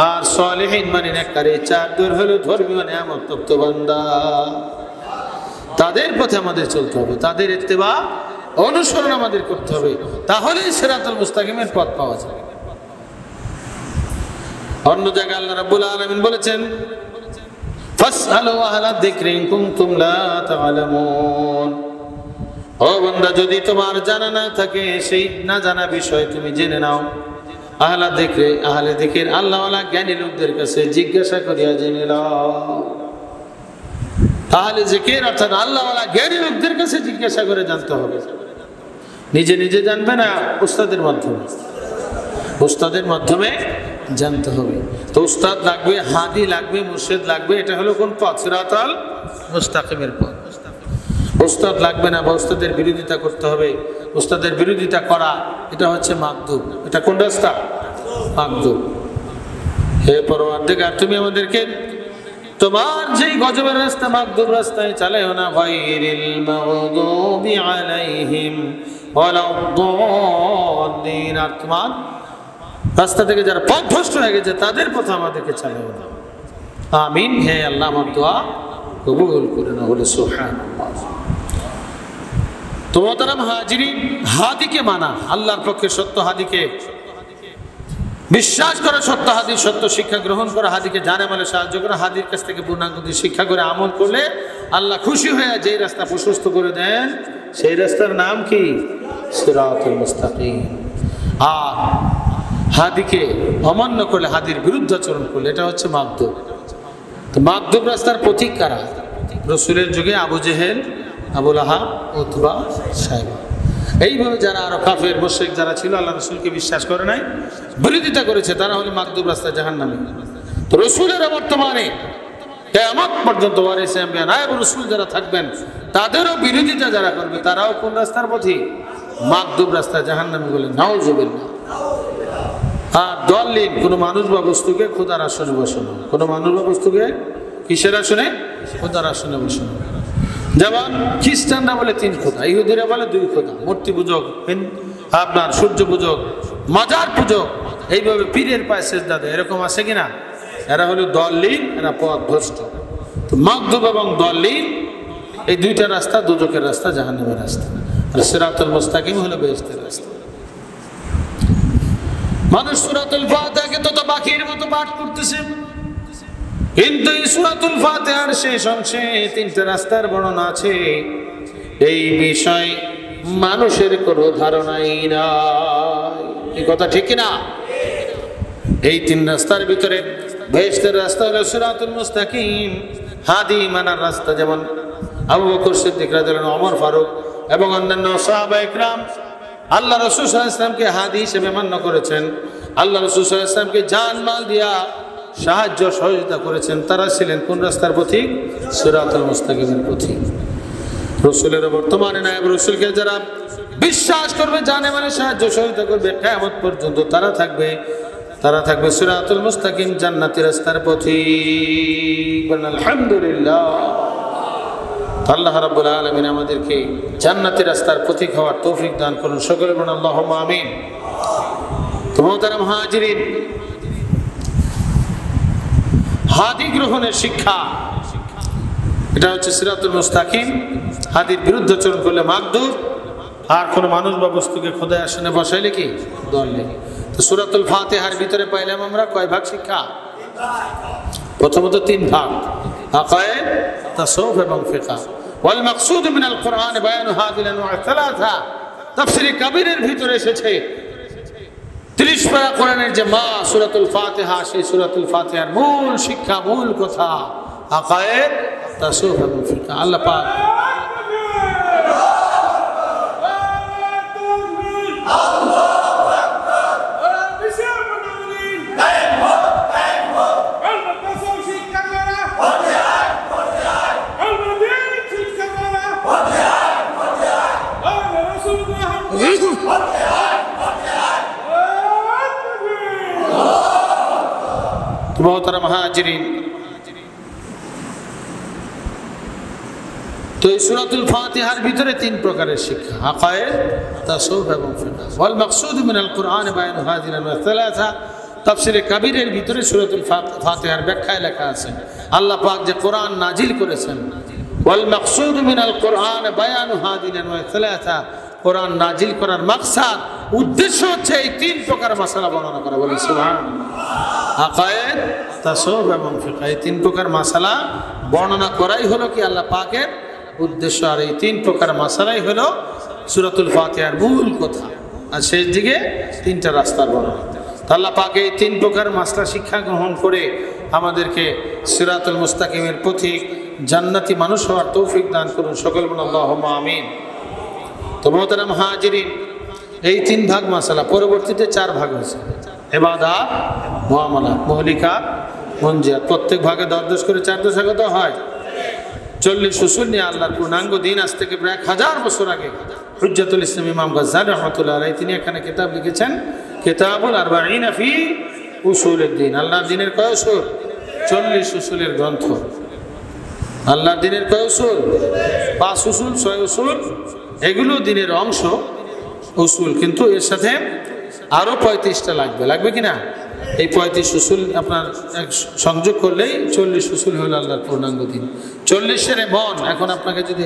আর সালিহিন মানে নেককার। এই চার দূর হলো ধর্মীয় নিয়ামতপ্রাপ্ত বান্দা। তাদের পথে আমাদের চলতে হবে, তাদের ইত্তেবা অনুসরণ আমাদের করতে হবে, তাহলেই সিরাতুল মুস্তাকিমের পথ পাওয়া যাবে। অন্য জায়গায় আল্লাহ রাব্বুল আলামিন বলেছেন, ফাসআলু আহলা যিকরি ইন কুনতুম লা তা'লামুন, ও বান্দা যদি তোমার জানা না থাকে সেই না জানা বিষয় তুমি জেনে নাও। আহলা যিকরি, আহলে যিকির আল্লাহওয়ালা জ্ঞানী লোকদের কাছে জিজ্ঞাসা করিয়া জেনে নাও। আহলে যিকির অর্থাৎ আল্লাহওয়ালা জ্ঞানী লোকদের কাছে জিজ্ঞাসা করে জানতে হবে। নিজে নিজে জানবে না, উস্তাদের মাধ্যমে, উস্তাদের মাধ্যমে জানতে হবে। তো উস্তাদ লাগবে, হাদি লাগবে, মুর্শিদ লাগবে। এটা হলো কোন পথ? সিরাতুল মুস্তাকিমের পথ। উস্তাদ লাগবে না বা উস্তাদের বিরোধিতা করতে হবে, উস্তাদের বিরোধিতা করা এটা হচ্ছে মাগদুব। এটা কোন রাস্তা? মাগদুব। হে পরওয়ারদিগার, তুমি আমাদেরকে তোমার যেই গজবের রাস্তা মাগদুব রাস্তায় চালাইও না, গায়রিল মাগদুবি আলাইহিম ওয়ালাদ-দাল্লিন, আর তোমার রাস্তা থেকে যারা পথভ্রষ্ট হয়ে গেছে তাদের পথে আমাদেরকে চালাইও না। আমিন। হে আল্লাহ, আমার দোয়া কবুল করে না। বলে সুবহানাল্লাহ। তো মোহতারাম হাজিরিন, হাদিকে মানা, আল্লাহর পক্ষে সত্য হাদিকে বিশ্বাস করা, সত্য হাদির সত্য শিক্ষা গ্রহণ করা, হাদিকে জানে বলে সাহায্য করা, হাদির কাছ থেকে পূর্ণাঙ্গ শিক্ষা করে আমল করলে আল্লাহ খুশি হয়ে যেই রাস্তা প্রশস্ত করে দেন সেই রাস্তার নাম কি? সিরাতুল মুস্তাকিম। আর হাদিকে অমান্য করলে, হাদির বিরুদ্ধাচরণ করলে, এটা হচ্ছে মাগদুব। তো মাগদুব রাস্তার পথিক কারা? রসুলের যুগে আবু জেহেল, আবু লাহাব, উতবা, সাইবা, এইভাবে যারা আরো কাফের মুশরিক যারা ছিল, আল্লাহ রসুলকে বিশ্বাস করে নাই, বিরোধিতা করেছে, তারা হলো মাগদুব রাস্তায় জাহান্নামী। তো রসুলের বর্তমানে কিয়ামত পর্যন্ত ওয়ারিসে আম্বিয়া নায়েব রসুল যারা থাকবেন, তাদেরও বিরোধিতা যারা করবে, তারাও কোন রাস্তার পথিক? মাগদুব রাস্তায় জাহান্নামী বলে নাউজুবিল্লাহ। আর দল্লিন, কোনো মানুষ বা বস্তুকে খোদার আসনে বসানো, কোনো মানুষ বা বস্তুকে কিসের আসনে? খোদার আসনে বসানো। যেমন খ্রিস্টানরা বলে 3 খোদা, ইহুদিরা বলে 2 খোদা, মূর্তি পূজক, আপনার সূর্য পূজক, মাজার পূজক, এইভাবে পীরের পায়ে সেজদা দেয়, এরকম আছে কিনা? এরা হলো দল্লিন, এরা পথভ্রষ্ট। তো মাগদুব এবং দল্লিন এই 2টা রাস্তা দুজকের রাস্তা, জাহান্নামের রাস্তা। আর সিরাতুল মুস্তাকিম হলো বেহেশতের রাস্তা। মানুষ সূরাতুল ফাতিহাকে তো বাকির মতো পাঠ করতেছে, কিন্তু এই সূরাতুল ফাতিহার শেষ অংশে 3টা রাস্তার বর্ণনা আছে। এই বিষয় মানুষের কোনো ধারণাই নাই। এই কথা ঠিক না? এই 3 রাস্তার ভিতরে বেহেশতের রাস্তা হলো সিরাতুল মুস্তাকিম, হাদি মানার রাস্তা। যেমন আবু বকর সিদ্দিক রাদিয়াল্লাহু আনহু, ওমর ফারুক এবং অন্যান্য সাহাবায়ে কেরাম আল্লাহ রাসূল সাল্লাল্লাহু আলাইহি ওয়াসাল্লামকে হাদি হিসেবে মান্য করেছেন, আল্লাহ রাসূল সাল্লাল্লাহু আলাইহি ওয়াসাল্লামকে জান মাল দিয়া সাহায্য সহযোগিতা করেছেন। তারা ছিলেন কোন রাস্তার পথিক? সিরাতুল মুস্তাকিমের পথিক। রসুলের বর্তমানে নায়েব রসুলকে যারা বিশ্বাস করবে, জানে মানে সাহায্য সহযোগিতা করবে, কিয়ামত পর্যন্ত তারা থাকবে সিরাতুল মুস্তাকিম, জান্নাতি রাস্তার পথিক। আলহামদুলিল্লাহ। আল্লাহ রাব্বুল আলামিন আমাদেরকে জান্নাতি রাস্তার পথিক হওয়ার তৌফিক দান করুন। সকলে বলুন আল্লাহুম্মা আমিন। তো মুহতারাম হাজিরিন, হাদি গ্রহণের শিক্ষা, এটা হচ্ছে সিরাতুল মুস্তাকিম। হাদির বিরুদ্ধাচরণ করলে মাগদুব, আর কোনো মানুষ বা বস্তুকে খোদার আসনে বসাইলে কি? দল্লিন। তো সূরাতুল ফাতিহার ভিতরে পাইলাম আমরা কয় ভাগ শিক্ষা? প্রথমত 3 ভাগ, আকায়েদ, তাসাউফ এবং ফিকহ। ওয়াল মাকসুদ মিনাল কুরআন বায়ানু হাযিল আনওয়া সালাসা। তাফসীরে কাবীরের ভিতরে এসেছে 30 পারা কোরআনের যে মা সূরাতুল ফাতিহা, সেই সূরাতুল ফাতিহার মূল শিক্ষা, মূল কথা আকায়েদ, তাসাউফ এবং ফিকহ। আল্লাহ পাক মুহতারাম হাজিরিন, তো এই সূরাতুল ফাতিহার ভিতরে 3 প্রকারের শিক্ষা, আকায়েদ, তাসাউফ এবং ফিকহ। ওয়াল মাকসুদ মিনাল কুরআন বায়ানু হাযিল ওয়া সালাসা। তাফসীরে কাবীরের ভিতরে সূরাতুল ফাতিহার ব্যাখ্যায় লেখা আছে আল্লাহ পাক যে কোরআন নাজিল করেছেন। ওয়াল মাকসুদ মিনাল কুরআন বায়ানু হাযিল ওয়া সালাসা, কোরআন নাজিল করার মাকসাদ, উদ্দেশ্য হচ্ছে এই 3 প্রকার মাসালা বর্ণনা করা। বলেন সুবহানাল্লাহ। আকায়েদ, তাসাউফ এবং ফিকহ, এই 3 প্রকার মাসালা বর্ণনা করাই হলো কি আল্লাহ পাকের উদ্দেশ্য। আর এই 3 প্রকার মাসালাই হলো সূরাতুল ফাতিহার মূল কথা। আর শেষ দিকে 3টা রাস্তার বর্ণনা। আল্লাহ পাক এই 3 প্রকার মাসলা শিক্ষা গ্রহণ করে আমাদেরকে সিরাতুল মুস্তাকিমের পথিক, জান্নাতি মানুষ হওয়ার তৌফিক দান করুন। সকল বলুন আল্লাহুম্মা আমিন। তো মুহতারাম হাজিরিন, এই 3 ভাগ মাসালা, পরবর্তীতে 4 ভাগ হয়েছে, ইবাদাত, মুআমালাত, মুহলিকাত, মুনজিয়াত। প্রত্যেক ভাগে 10 করে 4 দশাগত হয়। 40 উসুল নিয়ে আল্লাহর পূর্ণাঙ্গ দিন আজ থেকে প্রায় 1000 বছর আগে হুজ্জাতুল ইসলাম ইমাম গাজ্জালী রাহমাতুল্লাহ আলাইহি তিনি এখানে কিতাব লিখেছেন কিতাবুল আরবাঈন ফি উসুলিদ দ্বীন। আল্লাহর দ্বীনের কয় উসুল? 40 উসুলের গ্রন্থ। আল্লাহর দ্বীনের কয় উসুল? 5 উসুল, 6 উসুল, এগুলো দ্বীনের অংশ উসুল, কিন্তু এর সাথে আরো 35টা লাগবে কিনা? এই 35 উসুল আপনার সংযোগ করলেই 40 উসুল হলো আল্লাহর পূর্ণাঙ্গ দ্বীন। 40-এর মন এখন আপনাকে যদি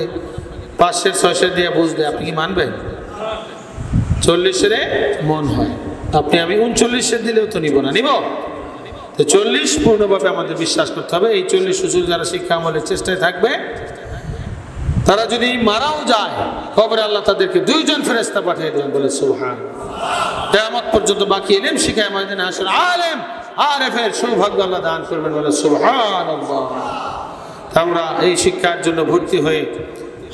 500 600 দিয়ে বুঝ দেয়, আপনি কি মানবেন? 40-এর মন হয়, আপনি আমি 39-এর দিলেও তো নিব না, নিব তো 40 পূর্ণভাবে আমাদের বিশ্বাস করতে হবে। এই 40 উসুল যারা শিক্ষা আমলের চেষ্টায় থাকবে, তারা যদি মারাও যায় কবরে আল্লাহ তাদেরকে 2 জন ফেরেশতা পাঠিয়ে দেবেন, বলে সুবহানাল্লাহ। কিয়ামত পর্যন্ত বাকি ইলম শিখায় ময়দানে হাসর আলেম আরেফের সৌভাগ্য আল্লাহ দান করবেন, বলে সুবহানাল্লাহ। আমরা এই শিক্ষার জন্য ভর্তি হয়ে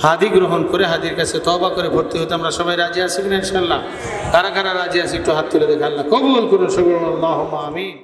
হাদি গ্রহণ করে হাদির কাছে তওবা করে ভর্তি হতে আমরা সবাই রাজি আছি কিনা ইনশাআল্লাহ? কারা কারা রাজি আছে একটু হাত তুলে দেখে, আল্লাহ কবুল করুন। সুবহানাল্লাহ, আমিন।